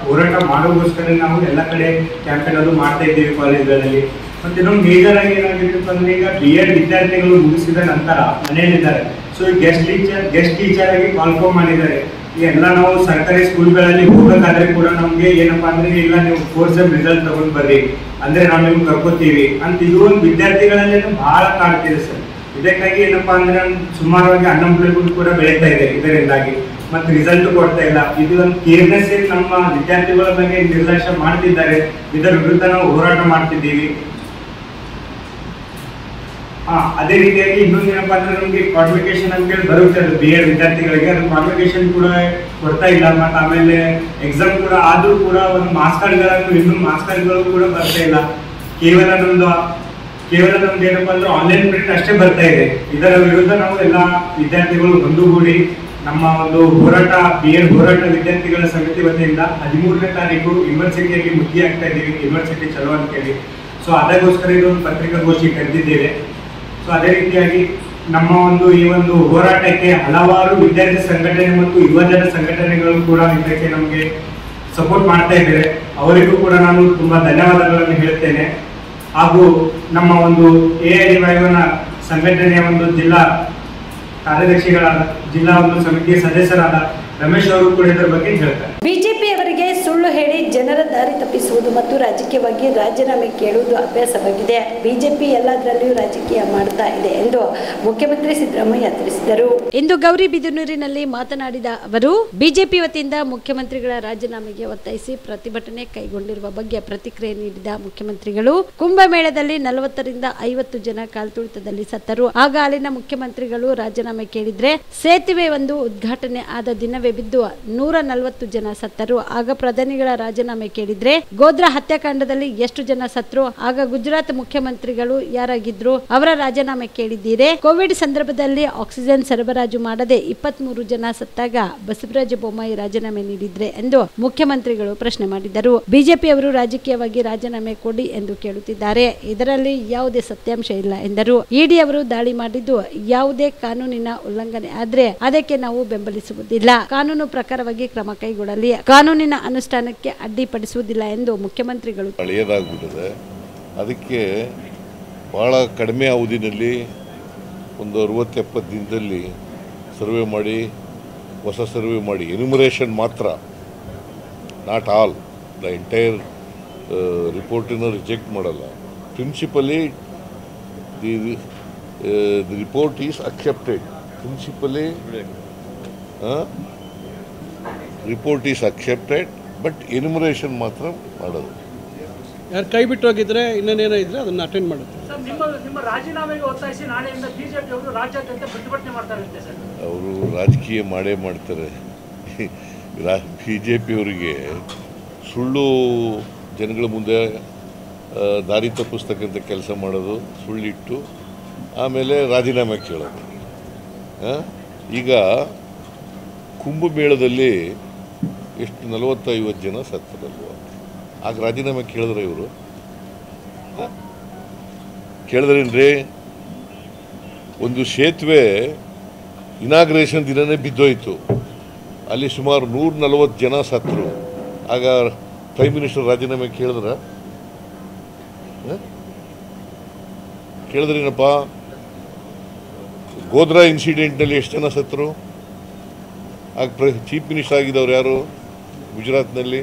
ಹೋರಾಟ ಮಾಡೋಗೋಸ್ಕರ ನಾವು ಎಲ್ಲ ಕಡೆ ಕ್ಯಾಂಪೇನ್ ಅದು ಮಾಡ್ತಾ ಇದ್ದೀವಿ ಕಾಲೇಜ್ಗಳಲ್ಲಿ. ಮತ್ತೆ ಇನ್ನೊಂದು ಮೇಜರ್ ಆಗಿ ಏನಾಗಿತ್ತು ಅಂದ್ರೆ ಈಗ B.Ed ವಿದ್ಯಾರ್ಥಿಗಳು ಮುಗಿಸಿದ ನಂತರ ಮನೆಯಲ್ಲಿದ್ದಾರೆ. ಸೊ ಈ ಗೆಸ್ಟ್ ಟೀಚರ್ ಆಗಿ ಕಾಲ್ಫಾರ್ಮ್ ಮಾಡಿದ್ದಾರೆ. ಈ ಎಲ್ಲ ನಾವು ಸರ್ಕಾರಿ ಸ್ಕೂಲ್ಗಳಲ್ಲಿ ಹೋಗಬೇಕಾದ್ರೆ ಕೂಡ ನಮ್ಗೆ ಏನಪ್ಪಾ ಅಂದ್ರೆ ಇಲ್ಲ ನೀವು 4th ಸೆಮ್ ರಿಸಲ್ಟ್ ತಗೊಂಡ್ ಬರ್ರಿ ಅಂದ್ರೆ ನಾವು ನಿಮ್ಗೆ ಕರ್ಕೋತೀವಿ ಅಂತ ಇದು ಒಂದು ವಿದ್ಯಾರ್ಥಿಗಳಲ್ಲಿ ಬಹಳ ಕಾಡ್ತಿದೆ ಸರ್. ಇದಕ್ಕಾಗಿ ಏನಪ್ಪಾ ಅಂದ್ರೆ ಸುಮಾರಾಗಿ ಅನ್ಎಂಪ್ಲಾಯ್ಮೆಂಟ್ ಕೂಡ ಬೆಳೀತಾ ಇದೆ ಇದರಿಂದಾಗಿ. ಮತ್ತೆ ರಿಸಲ್ಟ್ ಕೊಡ್ತಾ ಇಲ್ಲ. ಇದು ಒಂದು ಕೇರ್ನೆಸ್ ನಮ್ಮ ವಿದ್ಯಾರ್ಥಿಗಳ ಬಗ್ಗೆ ನಿರ್ಲಕ್ಷ್ಯ ಮಾಡ್ತಿದ್ದಾರೆ. ಇದರ ವಿರುದ್ಧ ನಾವು ಹೋರಾಟ ಮಾಡ್ತಿದ್ದೀವಿ. ಅದೇ ರೀತಿಯಾಗಿ ಇನ್ನೊಂದು ಏನಪ್ಪಾ ಅಂದ್ರೆ ನಮ್ಗೆ ಕಾನ್ವಿಕೇಶನ್ ಅಂತ ಹೇಳಿ ಬರುತ್ತೆ ಅದು B.Ed ವಿದ್ಯಾರ್ಥಿಗಳಿಗೆ, ಅದು ಕಾನ್ವಿಕೇಶನ್ ಕೂಡ ಕೊಡ್ತಾ ಇಲ್ಲ. ಮತ್ತೆ ಆಮೇಲೆ ಎಕ್ಸಾಮ್ ಕೂಡ ಆದ್ರೂ ಕೂಡ ಒಂದು ಮಾರ್ಕ್ಸ್ ಕಾರ್ಡ್ಗಳು ಕೂಡ ಬರ್ತಾ ಇಲ್ಲ. ಕೇವಲ ನಮ್ದು ಏನಪ್ಪಾ ಅಂದ್ರೆ ಆನ್ಲೈನ್ ಪ್ರಿಂಟ್ ಅಷ್ಟೇ ಬರ್ತಾ ಇದೆ. ಇದರ ವಿರುದ್ಧ ನಾವು ಎಲ್ಲ ವಿದ್ಯಾರ್ಥಿಗಳು ಒಂದುಗೂಡಿ ನಮ್ಮ ಒಂದು ಹೋರಾಟ B.Ed ಹೋರಾಟ ವಿದ್ಯಾರ್ಥಿಗಳ ಸಮಿತಿ ವತಿಯಿಂದ 13ನೇ ತಾರೀಕು ಯೂನಿವರ್ಸಿಟಿಯಲ್ಲಿ ಮುಖ್ಯ ಆಗ್ತಾ ಇದ್ದೀವಿ, ಯೂನಿವರ್ಸಿಟಿ ಚಲೋ ಅಂತ ಹೇಳಿ. ಸೊ ಅದಕ್ಕೋಸ್ಕರ ಇದೊಂದು ಪತ್ರಿಕಾಗೋಷ್ಠಿ ಕರೆದಿದ್ದೇವೆ. ಸೊ ಅದೇ ರೀತಿಯಾಗಿ ನಮ್ಮ ಒಂದು ಈ ಒಂದು ಹೋರಾಟಕ್ಕೆ ಹಲವಾರು ವಿದ್ಯಾರ್ಥಿ ಸಂಘಟನೆ ಮತ್ತು ಯುವಜನ ಸಂಘಟನೆಗಳು ಕೂಡ ಇದಕ್ಕೆ ನಮಗೆ ಸಪೋರ್ಟ್ ಮಾಡ್ತಾ ಇದ್ದಾರೆ. ಅವರಿಗೂ ಕೂಡ ನಾನು ತುಂಬಾ ಧನ್ಯವಾದಗಳನ್ನು ಹೇಳ್ತೇನೆ. ಹಾಗೂ ನಮ್ಮ ಒಂದು AIDYನ ಸಂಘಟನೆಯ ಒಂದು ಜಿಲ್ಲಾ ಕಾರ್ಯದರ್ಶಿಗಳಾದ ಜಿಲ್ಲಾ ಒಂದು ಸಮಿತಿಯ ಸದಸ್ಯರಾದ ರಮೇಶ್ ಅವರು ಕೂಡ ಇದರ ಬಗ್ಗೆ ಹೇಳ್ತಾರೆ. ಬಿಜೆಪಿ ಅವರಿಗೆ ಸುಳ್ಳು ಹೇಳಿ ಜನರ ದಾರಿ ತಪ್ಪಿಸುವುದು ಮತ್ತು ರಾಜಕೀಯವಾಗಿ ರಾಜೀನಾಮೆ ಕೇಳುವುದು ಅಭ್ಯಾಸವಾಗಿದೆ. ಬಿಜೆಪಿ ಎಲ್ಲದರಲ್ಲಿಯೂ ರಾಜಕೀಯ ಮಾಡ್ತಾ ಇದೆ ಎಂದು ಮುಖ್ಯಮಂತ್ರಿ ಸಿದ್ದರಾಮಯ್ಯ ತಿಳಿಸಿದರು. ಇಂದು ಗೌರಿಬಿದನೂರಿನಲ್ಲಿ ಮಾತನಾಡಿದ ಅವರು, ಬಿಜೆಪಿ ವತಿಯಿಂದ ಮುಖ್ಯಮಂತ್ರಿಗಳ ರಾಜೀನಾಮೆಗೆ ಒತ್ತಾಯಿಸಿ ಪ್ರತಿಭಟನೆ ಕೈಗೊಂಡಿರುವ ಬಗ್ಗೆ ಪ್ರತಿಕ್ರಿಯೆ ನೀಡಿದ ಮುಖ್ಯಮಂತ್ರಿಗಳು, ಕುಂಭಮೇಳದಲ್ಲಿ 40ರಿಂದ 50 ಜನ ಕಾಲ್ತುಳಿತದಲ್ಲಿ ಸತ್ತರು. ಆಗ ಅಲ್ಲಿನ ಮುಖ್ಯಮಂತ್ರಿಗಳು ರಾಜೀನಾಮೆ ಕೇಳಿದ್ರೆ ಸೇತುವೆ ಒಂದು ಉದ್ಘಾಟನೆ ಆದ ದಿನವೇ ಬಿದ್ದು 140 ಜನ ಸತ್ತರು. ಆಗ ಪ್ರಧಾನಿಗಳ ರಾಜೀನಾಮೆ ಕೇಳಿದ್ರೆ ಗೋಧ್ರಾ ಹತ್ಯಾಕಾಂಡದಲ್ಲಿ ಎಷ್ಟು ಜನ ಸತ್ರು? ಆಗ ಗುಜರಾತ್ ಮುಖ್ಯಮಂತ್ರಿಗಳು ಯಾರಾಗಿದ್ರು? ಅವರ ರಾಜೀನಾಮೆ ಕೇಳಿದ್ದೀರಿ. ಕೋವಿಡ್ ಸಂದರ್ಭದಲ್ಲಿ ಆಕ್ಸಿಜನ್ ಸರಬರಾಜು ಮಾಡದೆ 23 ಜನ ಸತ್ತಾಗ ಬಸವರಾಜ ಬೊಮ್ಮಾಯಿ ರಾಜೀನಾಮೆ ನೀಡಿದ್ರೆ ಎಂದು ಮುಖ್ಯಮಂತ್ರಿಗಳು ಪ್ರಶ್ನೆ ಮಾಡಿದರು. ಬಿಜೆಪಿಯವರು ರಾಜಕೀಯವಾಗಿ ರಾಜೀನಾಮೆ ಕೊಡಿ ಎಂದು ಕೇಳುತ್ತಿದ್ದಾರೆ. ಇದರಲ್ಲಿ ಯಾವುದೇ ಸತ್ಯಾಂಶ ಇಲ್ಲ ಎಂದರು. ಇಡಿ ಅವರು ದಾಳಿ ಮಾಡಿದ್ದು ಯಾವುದೇ ಕಾನೂನಿನ ಉಲ್ಲಂಘನೆ ಆದ್ರೆ ಅದಕ್ಕೆ ನಾವು ಬೆಂಬಲಿಸುವುದಿಲ್ಲ. ಕಾನೂನು ಪ್ರಕಾರವಾಗಿ ಕ್ರಮ ಕೈಗೊಳ್ಳಲಿ, ಕಾನೂನಿನ ಅನುಷ್ಠಾನಕ್ಕೆ ಅಡ್ಡಿಪಡಿಸುವುದಿಲ್ಲ ಎಂದು ಮುಖ್ಯಮಂತ್ರಿಗಳು ಹಳೆಯದಾಗ್ಬಿಟ್ಟಿದೆ. ಅದಕ್ಕೆ ಬಹಳ ಕಡಿಮೆ ಅವಧಿನಲ್ಲಿ ಒಂದು 60-70 ದಿನದಲ್ಲಿ ಸರ್ವೆ ಮಾಡಿ, ಹೊಸ ಸರ್ವೆ ಮಾಡಿ, ಎನ್ಯುಮರೇಷನ್ ಮಾತ್ರ, ನಾಟ್ ಆಲ್ ದ ಎಂಟೈರ್ ರಿಪೋರ್ಟನ್ನು ರಿಜೆಕ್ಟ್ ಮಾಡಲ್ಲ. Principally the report is accepted. Principally report is accepted, but enumeration ಮಾತ್ರ ಮಾಡೋದು. ಯಾರು ಕೈ ಬಿಟ್ಟು ಹೋಗಿದ್ರೆ ಇನ್ನೇನೇನೋ ಇದ್ರೆ ಅದನ್ನು ಅಟೆಂಡ್ ಮಾಡುತ್ತೆ. ನಿಮ್ಮ ರಾಜೀನಾಮೆಗೆ ಒತ್ತಾಯಿಸಿ ನಾಳೆಯಿಂದ ಬಿಜೆಪಿ ಅವರು ರಾಜ್ಯಾದ್ಯಂತ ಪ್ರತಿಭಟನೆ ಮಾಡ್ತಾರೆ ಸರ್. ಅವರು ರಾಜಕೀಯ ಮಾಡೇ ಮಾಡ್ತಾರೆ. ಬಿಜೆಪಿಯವರಿಗೆ ಸುಳ್ಳು ಜನಗಳ ಮುಂದೆ ದಾರಿ ತಪ್ಪಿಸ್ತಕ್ಕಂಥ ಕೆಲಸ ಮಾಡೋದು, ಸುಳ್ಳಿಟ್ಟು ಆಮೇಲೆ ರಾಜೀನಾಮೆ ಕೇಳೋದು. ಈಗ ಕುಂಭಮೇಳದಲ್ಲಿ ಎಷ್ಟು 40-50 ಜನ ಸತ್ತರಲ್ವ? ಆಗ ರಾಜೀನಾಮೆ ಕೇಳಿದ್ರೆ ಇವರು ಕೇಳಿದ್ರೇನ್ರಿ? ಒಂದು ಸೇತುವೆ ಇನಾಗ್ರೇಷನ್ ದಿನನೇ ಬಿದ್ದೋಯ್ತು, ಅಲ್ಲಿ ಸುಮಾರು 140 ಜನ ಸತ್ತರು. ಆಗ ಪ್ರೈಮ್ ಮಿನಿಸ್ಟರ್ ರಾಜೀನಾಮೆ ಕೇಳಿದ್ರೇನಪ್ಪ? ಗೋಧ್ರಾ ಇನ್ಸಿಡೆಂಟ್ನಲ್ಲಿ ಎಷ್ಟು ಜನ ಸತ್ತರು? ಆಗ ಚೀಫ್ ಮಿನಿಸ್ಟರ್ ಆಗಿದ್ದವ್ರು ಯಾರು ಗುಜರಾತ್ನಲ್ಲಿ?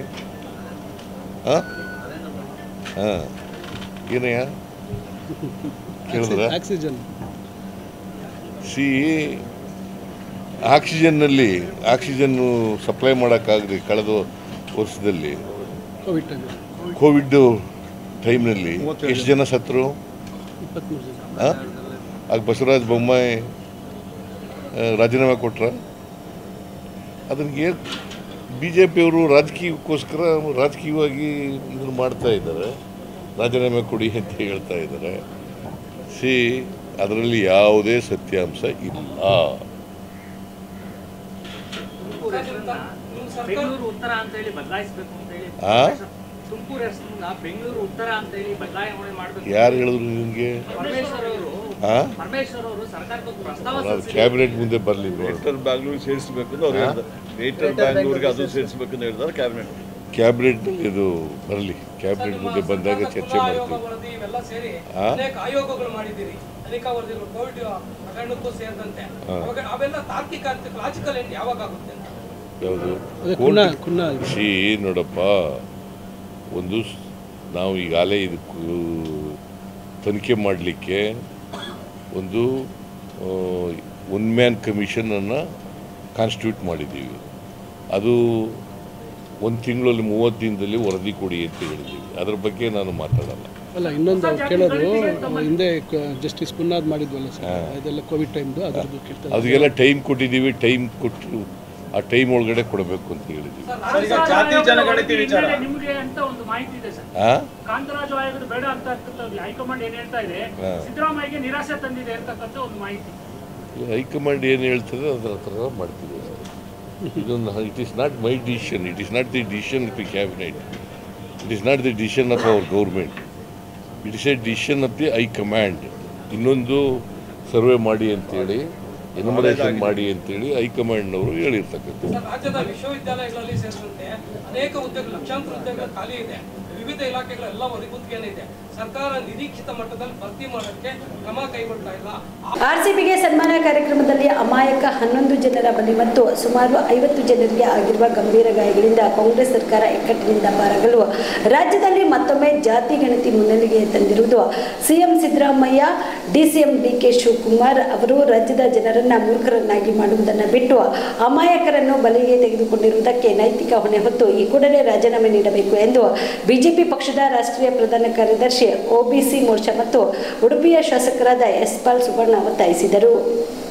ಏನಯ್ಯ ಕೇಳಿದ್ರ? ಆಕ್ಸಿಜನ್ ಸಪ್ಲೈ ಮಾಡೋಕ್ಕಾಗಲಿ ಕಳೆದ ವರ್ಷದಲ್ಲಿ ಕೋವಿಡ್ ಟೈಮ್ನಲ್ಲಿ ಎಷ್ಟು ಜನ ಸತ್ತರು? ಆಗ ಬಸವರಾಜ ಬೊಮ್ಮಾಯಿ ರಾಜೀನಾಮೆ ಕೊಟ್ರ? ಅದಕ್ಕೆ BJPಯವರು ರಾಜಕೀಯವಾಗಿ ಇದನ್ನು ಮಾಡ್ತಾ ಇದ್ದಾರೆ, ರಾಜೀನಾಮೆ ಕೊಡಿ ಅಂತ ಹೇಳ್ತಾ ಇದ್ದಾರೆ. ಅದರಲ್ಲಿ ಯಾವುದೇ ಸತ್ಯಾಂಶ ಇಲ್ಲ. ಬೆಂಗಳೂರು ಉತ್ತರ ಅಂತ ಹೇಳಿ ಬದಲಾಯಿಸಬೇಕು ಅಂತ ಹೇಳಿ ತುಮಕೂರು ಹೆಸರನ್ನ ಬೆಂಗಳೂರು ಉತ್ತರ ಅಂತ ಹೇಳಿ ಬದಲಾವಣೆ ಮಾಡಬೇಕು. ಯಾರು ಹೇಳಿದ್ರು ನಿಮಗೆ? ಪರಮೇಶ್ವರ್ ಅವರು ಸರ್ಕಾರಕ್ಕೆ ಪ್ರಸ್ತಾವ ಕ್ಯಾಬಿನೆಟ್ ಮುಂದೆ ಬರಲಿ. ಬ್ಯಾಂಗ್ಳೂರು ಸೇರಿಸಬೇಕು ಗ್ರೇಟರ್ ಬ್ಯಾಂಗ್ಳೂರಿಗೆ ಅದು ಸೇರಿಸಬೇಕು ಅಂತ ಹೇಳಿದ್ರೆ ಕ್ಯಾಬಿನೆಟ್ ಇದು ಬರಲಿ, ಕ್ಯಾಬಿನೆಟ್ ಮುಂದೆ ಬಂದಾಗ ಚರ್ಚೆ ಮಾಡ್ತೀವಿ. ಆಯೋಗಗಳು ಮಾಡಿದ್ದೀರಿ, ತನಿಖಾ ವರದಿಗಳು ಕೋವಿಡ್ ಪ್ರಕರಣಕ್ಕೂ ಸೇರಿದಂತೆ, ಅವೆಲ್ಲ ತಾರ್ಕಿಕ ಲಾಜಿಕಲ್ ಎಂಡ್ ಯಾವಾಗ ಆಗುತ್ತೆ? ಯಾವುದು ನೋಡಪ್ಪ, ಒಂದು ನಾವು ಈಗಾಗಲೇ ಇದಕ್ಕೂ ತನಿಖೆ ಮಾಡಲಿಕ್ಕೆ ಒಂದು ಒನ್ ಮ್ಯಾನ್ ಕಮಿಷನನ್ನು ಕಾನ್ಸ್ಟಿಟ್ಯೂಟ್ ಮಾಡಿದ್ದೀವಿ. ಅದು 1 ತಿಂಗಳಲ್ಲಿ 30 ದಿನದಲ್ಲಿ ವರದಿ ಕೊಡಿ ಅಂತ ಹೇಳಿದ್ದೀವಿ. ಅದರ ಬಗ್ಗೆ ನಾನು ಮಾತಾಡಲ್ಲ. ಅಲ್ಲ, ಇನ್ನೊಂದು ಕೇಳೋದು, ಹಿಂದೆ ಜಸ್ಟಿಸ್ ಪುನ್ನಾದ್ ಮಾಡಿದ್ವಲ್ಲ ಸರ್, ಅದೆಲ್ಲ ಕೋವಿಡ್ ಟೈಮ್ದು, ಅದಕ್ಕೆಲ್ಲ ಟೈಮ್ ಕೊಟ್ಟಿದ್ದೀವಿ. ಟೈಮ್ ಕೊಟ್ಟು ಆ ಟೈಮ್ ಒಳಗಡೆ ಕೊಡಬೇಕು ಅಂತ ಹೇಳಿದ್ದೀವಿ. ಜಾತಿ ಜನಗಣತಿ ವಿಚಾರ ನಿಮಗೆ ಅಂತ ಒಂದು ಮಾಹಿತಿ ಇದೆ ಸರ್. ಕಾಂತರಾಜು ಆಯೋಗದ ಬೇಡ ಅಂತ ಹೈಕಮಾಂಡ್ ಏನ್ ಹೇಳ್ತಾ ಇದೆ, ಸಿದ್ದರಾಮಯ್ಯಗೆ ನಿರಾಸೆ ತಂದಿದೆ ಅಂತಕ್ಕಂಥ ಒಂದು ಮಾಹಿತಿ. ಹೈಕಮಾಂಡ್ ಏನು ಹೇಳ್ತದೆ ಅದರ ಹತ್ರ ಮಾಡ್ತೀವಿ. ಇದೊಂದು it is not my decision, it is not the decision of the cabinet, it is not the decision of our government, it is A decision of the high command. ಇನ್ನೊಂದು ಸರ್ವೆ ಮಾಡಿ ಅಂತೇಳಿ, ಎನ್ಯುಮರೇಷನ್ ಮಾಡಿ ಅಂತೇಳಿ ಹೈಕಮಾಂಡ್ನವರು ಹೇಳಿರ್ತಕ್ಕಂಥದ್ದು. ರಾಜ್ಯದ ವಿಶ್ವವಿದ್ಯಾಲಯಗಳಲ್ಲಿ ಸೇರಿದಂತೆ ಅನೇಕ ಹುದ್ದೆಗಳು, ಲಕ್ಷಾಂತರ ಹುದ್ದೆಗಳು ಖಾಲಿ ಇದೆ. ವಿವಿಧ ಇಲಾಖೆಗಳೆಲ್ಲ ಒದಗುತ್ತಿಗೆ ಇದೆ. ಸರ್ಕಾರ ನಿರೀಕ್ಷಿತ ಮಟ್ಟದಲ್ಲಿ ಭರ್ತಿ ಮಾಡೋಕ್ಕೆ ಕ್ರಮ ಕೈಗೊಳ್ತಾ ಇಲ್ಲ. ಆರ್ಸಿಬಿಗೆ ಸನ್ಮಾನ ಕಾರ್ಯಕ್ರಮದಲ್ಲಿ ಅಮಾಯಕ 11 ಜನರ ಬಲಿ ಮತ್ತು ಸುಮಾರು 50 ಜನರಿಗೆ ಆಗಿರುವ ಗಂಭೀರ ಗಾಯಗಳಿಂದ ಕಾಂಗ್ರೆಸ್ ಸರ್ಕಾರ ಇಕ್ಕಟ್ಟಿನಿಂದ ಪಾರಾಗಲು ರಾಜ್ಯದಲ್ಲಿ ಮತ್ತೊಮ್ಮೆ ಜಾತಿ ಗಣತಿ ಮುನ್ನೆಲೆಗೆ ತಂದಿರುವುದು ಸಿಎಂ ಸಿದ್ದರಾಮಯ್ಯ, ಡಿಸಿಎಂ ಡಿಕೆ ಶಿವಕುಮಾರ್ ಅವರು ರಾಜ್ಯದ ಜನರನ್ನ ಮೂರ್ಖರನ್ನಾಗಿ ಮಾಡುವುದನ್ನು ಬಿಟ್ಟು ಅಮಾಯಕರನ್ನು ಬಲಿಗೆ ತೆಗೆದುಕೊಂಡಿರುವುದಕ್ಕೆ ನೈತಿಕ ಹೊಣೆ ಹೊತ್ತು ಈ ಕೂಡಲೇ ರಾಜೀನಾಮೆ ನೀಡಬೇಕು ಎಂದು ಬಿಜೆಪಿ ಪಕ್ಷದ ರಾಷ್ಟ್ರೀಯ ಪ್ರಧಾನ ಕಾರ್ಯದರ್ಶಿ ಒಬಿಸಿ ಮೋರ್ಚಾ ಮತ್ತು ಉಡುಪಿಯ ಶಾಸಕರಾದ ಎಸ್ ಪಾಲ್ ಸುವರ್ಣ ಒತ್ತಾಯಿಸಿದರು.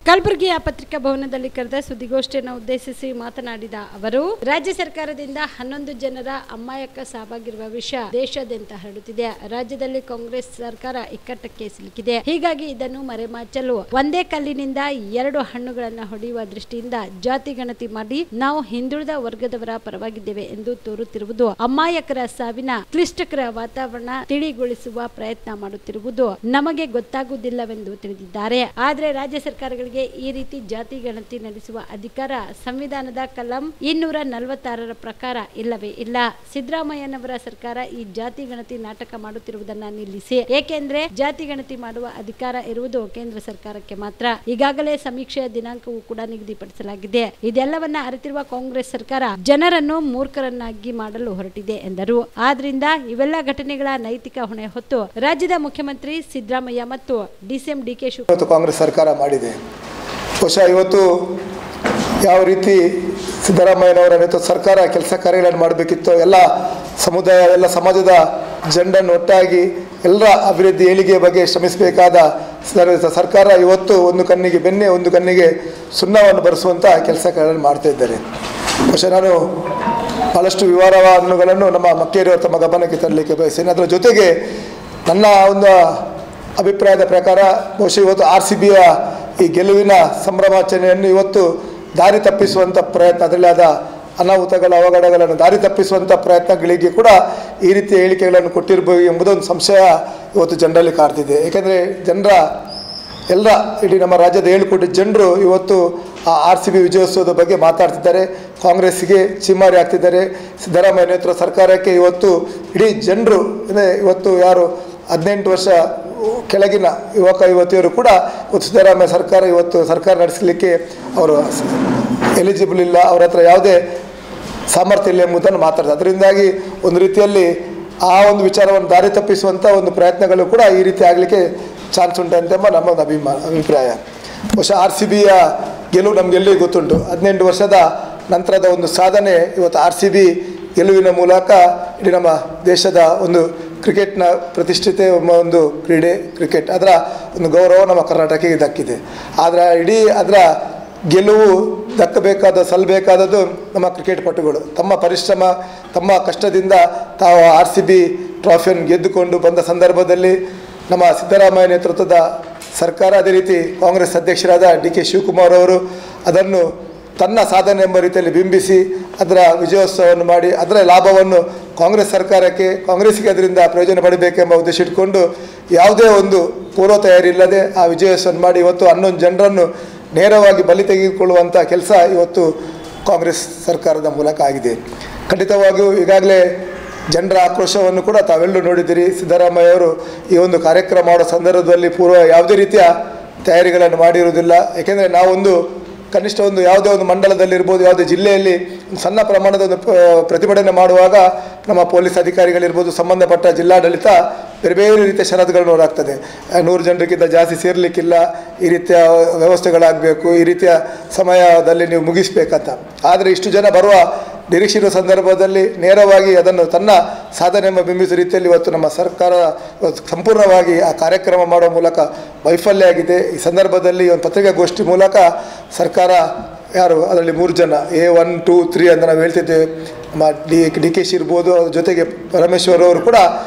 ಕಲಬುರಗಿಯ ಪತ್ರಿಕಾ ಭವನದಲ್ಲಿ ಕರೆದ ಸುದ್ದಿಗೋಷ್ಠಿಯನ್ನು ಉದ್ದೇಶಿಸಿ ಮಾತನಾಡಿದ ಅವರು, ರಾಜ್ಯ ಸರ್ಕಾರದಿಂದ 11 ಜನರ ಅಮಾಯಕ ಸಾವಾಗಿರುವ ವಿಷಯ ದೇಶಾದ್ಯಂತ ಹರಡುತ್ತಿದೆ. ರಾಜ್ಯದಲ್ಲಿ ಕಾಂಗ್ರೆಸ್ ಸರ್ಕಾರ ಇಕ್ಕಟ್ಟಕ್ಕೆ ಸಿಲುಕಿದೆ. ಹೀಗಾಗಿ ಇದನ್ನು ಮರೆಮಾಚಲು ಒಂದೇ ಕಲ್ಲಿನಿಂದ 2 ಹಣ್ಣುಗಳನ್ನು ಹೊಡೆಯುವ ದೃಷ್ಟಿಯಿಂದ ಜಾತಿ ಗಣತಿ ಮಾಡಿ ನಾವು ಹಿಂದುಳಿದ ವರ್ಗದವರ ಪರವಾಗಿದ್ದೇವೆ ಎಂದು ತೋರುತ್ತಿರುವುದು ಅಮಾಯಕರ ಸಾವಿನ ಕ್ಲಿಷ್ಟಕರ ವಾತಾವರಣ ತಿಳಿಗೊಳಿಸುವ ಪ್ರಯತ್ನ ಮಾಡುತ್ತಿರುವುದು ನಮಗೆ ಗೊತ್ತಾಗುವುದಿಲ್ಲವೆಂದು ತಿಳಿದಿದ್ದಾರೆ. ಆದರೆ ರಾಜ್ಯ ಸರ್ಕಾರಗಳಿಗೆ ಈ ರೀತಿ ಜಾತಿ ಗಣತಿ ನಡೆಸುವ ಅಧಿಕಾರ ಸಂವಿಧಾನದ ಕಲಂ 246 ಪ್ರಕಾರ ಇಲ್ಲವೇ ಇಲ್ಲ. ಸಿದ್ದರಾಮಯ್ಯನವರ ಸರ್ಕಾರ ಈ ಜಾತಿ ಗಣತಿ ನಾಟಕ ಮಾಡುತ್ತಿರುವುದನ್ನು ನಿಲ್ಲಿಸಿ. ಏಕೆಂದ್ರೆ ಜಾತಿ ಗಣತಿ ಮಾಡುವ ಅಧಿಕಾರ ಇರುವುದು ಕೇಂದ್ರ ಸರ್ಕಾರಕ್ಕೆ ಮಾತ್ರ. ಈಗಾಗಲೇ ಸಮೀಕ್ಷೆಯ ದಿನಾಂಕವೂ ಕೂಡ ನಿಗದಿಪಡಿಸಲಾಗಿದೆ. ಇದೆಲ್ಲವನ್ನ ಅರಿತಿರುವ ಕಾಂಗ್ರೆಸ್ ಸರ್ಕಾರ ಜನರನ್ನು ಮೂರ್ಖರನ್ನಾಗಿ ಮಾಡಲು ಹೊರಟಿದೆ ಎಂದರು. ಆದ್ರಿಂದ ಇವೆಲ್ಲ ಘಟನೆಗಳ ನೈತಿಕ ಹೊಣೆ ಹೊತ್ತು ರಾಜ್ಯದ ಮುಖ್ಯಮಂತ್ರಿ ಸಿದ್ದರಾಮಯ್ಯ ಮತ್ತು ಡಿಸಿಎಂ ಡಿಕೆ ಶಿವಕುಮಾರ್ ಕಾಂಗ್ರೆಸ್ ಸರ್ಕಾರ ಮಾಡಿದೆ. ಬಹುಶಃ ಇವತ್ತು ಯಾವ ರೀತಿ ಸಿದ್ದರಾಮಯ್ಯನವರ ನೇತೃತ್ವದ ಸರ್ಕಾರ ಕೆಲಸ ಕಾರ್ಯಗಳನ್ನು ಮಾಡಬೇಕಿತ್ತು, ಎಲ್ಲ ಸಮುದಾಯ, ಎಲ್ಲ ಸಮಾಜದ ಜನರನ್ನು ಒಟ್ಟಾಗಿ ಎಲ್ಲರ ಅಭಿವೃದ್ಧಿ ಏಳಿಗೆ ಬಗ್ಗೆ ಶ್ರಮಿಸಬೇಕಾದ ಸರ್ಕಾರ ಇವತ್ತು ಒಂದು ಕಣ್ಣಿಗೆ ಬೆಣ್ಣೆ, ಒಂದು ಕಣ್ಣಿಗೆ ಸುಣ್ಣವನ್ನು ಬರೆಸುವಂಥ ಕೆಲಸ ಕಾರ್ಯಗಳನ್ನು ಮಾಡ್ತಾ ಇದ್ದಾರೆ. ಬಹುಶಃ ನಾನು ಭಾಳಷ್ಟು ವಿವರಗಳನ್ನು ನಮ್ಮ ಮಕ್ಕಳಿರುವ ತಮ್ಮ ಗಮನಕ್ಕೆ ತರಲಿಕ್ಕೆ ಬಯಸ್ತೇನೆ. ಅದರ ಜೊತೆಗೆ ನನ್ನ ಒಂದು ಅಭಿಪ್ರಾಯದ ಪ್ರಕಾರ ಬಹುಶಃ ಇವತ್ತು RCBಯ ಈ ಗೆಲುವಿನ ಸಂಭ್ರಮಾಚರಣೆಯನ್ನು ಇವತ್ತು ದಾರಿ ತಪ್ಪಿಸುವಂಥ ಪ್ರಯತ್ನ, ಅದರಲ್ಲಿ ಆದ ಅನಾಹುತಗಳ ಅವಘಡಗಳನ್ನು ದಾರಿ ತಪ್ಪಿಸುವಂಥ ಪ್ರಯತ್ನಗಳಿಗೆ ಕೂಡ ಈ ರೀತಿಯ ಹೇಳಿಕೆಗಳನ್ನು ಕೊಟ್ಟಿರಬಹುದು ಎಂಬುದೊಂದು ಸಂಶಯ ಇವತ್ತು ಜನರಲ್ಲಿ ಕಾಡ್ತಿದೆ. ಏಕೆಂದರೆ ಎಲ್ಲ ಇಡೀ ನಮ್ಮ ರಾಜ್ಯದ 7 ಕೋಟಿ ಜನರು ಇವತ್ತು ಆ RCB ವಿಜಯೋತ್ಸವದ ಬಗ್ಗೆ ಮಾತಾಡ್ತಿದ್ದಾರೆ, ಕಾಂಗ್ರೆಸ್ಸಿಗೆ ಚೀಮಾರಿ ಆಗ್ತಿದ್ದಾರೆ. ಸಿದ್ದರಾಮಯ್ಯ ನೇತೃತ್ವದ ಸರ್ಕಾರಕ್ಕೆ ಇವತ್ತು ಇಡೀ ಜನರು, ಇವತ್ತು ಯಾರು 18 ವರ್ಷ ಕೆಳಗಿನ ಯುವಕ ಯುವತಿಯರು ಕೂಡ ಇವತ್ತು ಸಿದ್ದರಾಮಯ್ಯ ಸರ್ಕಾರ ಇವತ್ತು ಸರ್ಕಾರ ನಡೆಸಲಿಕ್ಕೆ ಅವರು ಎಲಿಜಿಬಲ್ ಇಲ್ಲ, ಅವರ ಹತ್ರ ಯಾವುದೇ ಸಾಮರ್ಥ್ಯ ಇಲ್ಲ ಎಂಬುದನ್ನು ಮಾತಾಡ್ತಾರೆ. ಅದರಿಂದಾಗಿ ಒಂದು ರೀತಿಯಲ್ಲಿ ಆ ಒಂದು ವಿಚಾರವನ್ನು ದಾರಿ ತಪ್ಪಿಸುವಂಥ ಒಂದು ಪ್ರಯತ್ನಗಳು ಕೂಡ ಈ ರೀತಿ ಆಗಲಿಕ್ಕೆ ಚಾನ್ಸ್ ಉಂಟಂತೆಂಬ ನಮ್ಮ ಒಂದು ಅಭಿಪ್ರಾಯ. ಬಹುಶಃ RCBಯ ಗೆಲುವು ನಮಗೆಲ್ಲರಿಗೂ ಗೊತ್ತುಂಟು. 18 ವರ್ಷದ ನಂತರದ ಒಂದು ಸಾಧನೆ ಇವತ್ತು RCB ಗೆಲುವಿನ ಮೂಲಕ ಇಡೀ ನಮ್ಮ ದೇಶದ ಒಂದು ಕ್ರಿಕೆಟ್ನ ಪ್ರತಿಷ್ಠಿತೆ ಒಂದು ಕ್ರೀಡೆ ಕ್ರಿಕೆಟ್, ಅದರ ಒಂದು ಗೌರವ ನಮ್ಮ ಕರ್ನಾಟಕಕ್ಕೆ ದಕ್ಕಿದೆ. ಆದರೆ ಅದರ ಗೆಲುವು ಸಲ್ಲಬೇಕಾದದ್ದು ನಮ್ಮ ಕ್ರಿಕೆಟ್ ಪಟುಗಳು ತಮ್ಮ ಪರಿಶ್ರಮ ತಮ್ಮ ಕಷ್ಟದಿಂದ ತಾವು RCB ಟ್ರಾಫಿಯನ್ನು ಗೆದ್ದುಕೊಂಡು ಬಂದ ಸಂದರ್ಭದಲ್ಲಿ ನಮ್ಮ ಸಿದ್ದರಾಮಯ್ಯ ನೇತೃತ್ವದ ಸರ್ಕಾರ, ಅದೇ ರೀತಿ ಕಾಂಗ್ರೆಸ್ ಅಧ್ಯಕ್ಷರಾದ DK ಶಿವಕುಮಾರ್ ಅವರು ಅದನ್ನು ತನ್ನ ಸಾಧನೆ ಎಂಬ ರೀತಿಯಲ್ಲಿ ಬಿಂಬಿಸಿ ಅದರ ವಿಜಯೋತ್ಸವವನ್ನು ಮಾಡಿ ಅದರ ಲಾಭವನ್ನು ಕಾಂಗ್ರೆಸ್ ಸರ್ಕಾರಕ್ಕೆ, ಕಾಂಗ್ರೆಸ್ಸಿಗೆ ಅದರಿಂದ ಪ್ರಯೋಜನ ಪಡಬೇಕೆಂಬ ಉದ್ದೇಶ ಇಟ್ಕೊಂಡು ಯಾವುದೇ ಒಂದು ಪೂರ್ವ ತಯಾರಿ ಇಲ್ಲದೆ ಆ ವಿಜಯೋತ್ಸವವನ್ನು ಮಾಡಿ ಇವತ್ತು 11 ಜನರನ್ನು ನೇರವಾಗಿ ಬಲಿ ತೆಗೆದುಕೊಳ್ಳುವಂಥ ಕೆಲಸ ಇವತ್ತು ಕಾಂಗ್ರೆಸ್ ಸರ್ಕಾರದ ಮೂಲಕ ಆಗಿದೆ. ಖಂಡಿತವಾಗಿಯೂ ಈಗಾಗಲೇ ಜನರ ಆಕ್ರೋಶವನ್ನು ಕೂಡ ತಾವೆಲ್ಲರೂ ನೋಡಿದ್ದೀರಿ. ಸಿದ್ದರಾಮಯ್ಯ ಅವರು ಈ ಒಂದು ಕಾರ್ಯಕ್ರಮ ಮಾಡೋ ಸಂದರ್ಭದಲ್ಲಿ ಯಾವುದೇ ರೀತಿಯ ತಯಾರಿಗಳನ್ನು ಮಾಡಿರುವುದಿಲ್ಲ. ಏಕೆಂದರೆ ನಾವೊಂದು ಕನಿಷ್ಠ ಯಾವುದೇ ಒಂದು ಮಂಡಲದಲ್ಲಿರ್ಬೋದು, ಯಾವುದೇ ಜಿಲ್ಲೆಯಲ್ಲಿ ಸಣ್ಣ ಪ್ರಮಾಣದ ಒಂದು ಪ್ರತಿಭಟನೆ ಮಾಡುವಾಗ ನಮ್ಮ ಪೊಲೀಸ್ ಅಧಿಕಾರಿಗಳಿರ್ಬೋದು, ಸಂಬಂಧಪಟ್ಟ ಜಿಲ್ಲಾಡಳಿತ ಬೇರೆ ಬೇರೆ ರೀತಿಯ ಷರತ್ತುಗಳನ್ನು ಹೊರಾಗ್ತದೆ. 100 ಜನರಿಗಿಂತ ಜಾಸ್ತಿ ಸೇರಲಿಕ್ಕಿಲ್ಲ, ಈ ರೀತಿಯ ವ್ಯವಸ್ಥೆಗಳಾಗಬೇಕು, ಈ ರೀತಿಯ ಸಮಯದಲ್ಲಿ ನೀವು ಮುಗಿಸ್ಬೇಕಂತ. ಆದರೆ ಇಷ್ಟು ಜನ ಬರುವ ನಿರೀಕ್ಷೆ ಇರುವ ಸಂದರ್ಭದಲ್ಲಿ ನೇರವಾಗಿ ಅದನ್ನು ತನ್ನ ಸಾಧನೆಯನ್ನು ಬಿಂಬಿಸುವ ರೀತಿಯಲ್ಲಿ ಇವತ್ತು ನಮ್ಮ ಸರ್ಕಾರ ಸಂಪೂರ್ಣವಾಗಿ ಆ ಕಾರ್ಯಕ್ರಮ ಮಾಡುವ ಮೂಲಕ ವೈಫಲ್ಯ ಆಗಿದೆ. ಈ ಸಂದರ್ಭದಲ್ಲಿ ಒಂದು ಪತ್ರಿಕಾಗೋಷ್ಠಿ ಮೂಲಕ ಸರ್ಕಾರ ಅದರಲ್ಲಿ 3 ಜನ A1, 2, 3 ಅಂತ ನಾವು ಹೇಳ್ತಿದ್ದೇವೆ. ನಮ್ಮ DKಶಿ ಇರ್ಬೋದು, ಅದ್ರ ಜೊತೆಗೆ ಪರಮೇಶ್ವರ್ ಅವರು ಕೂಡ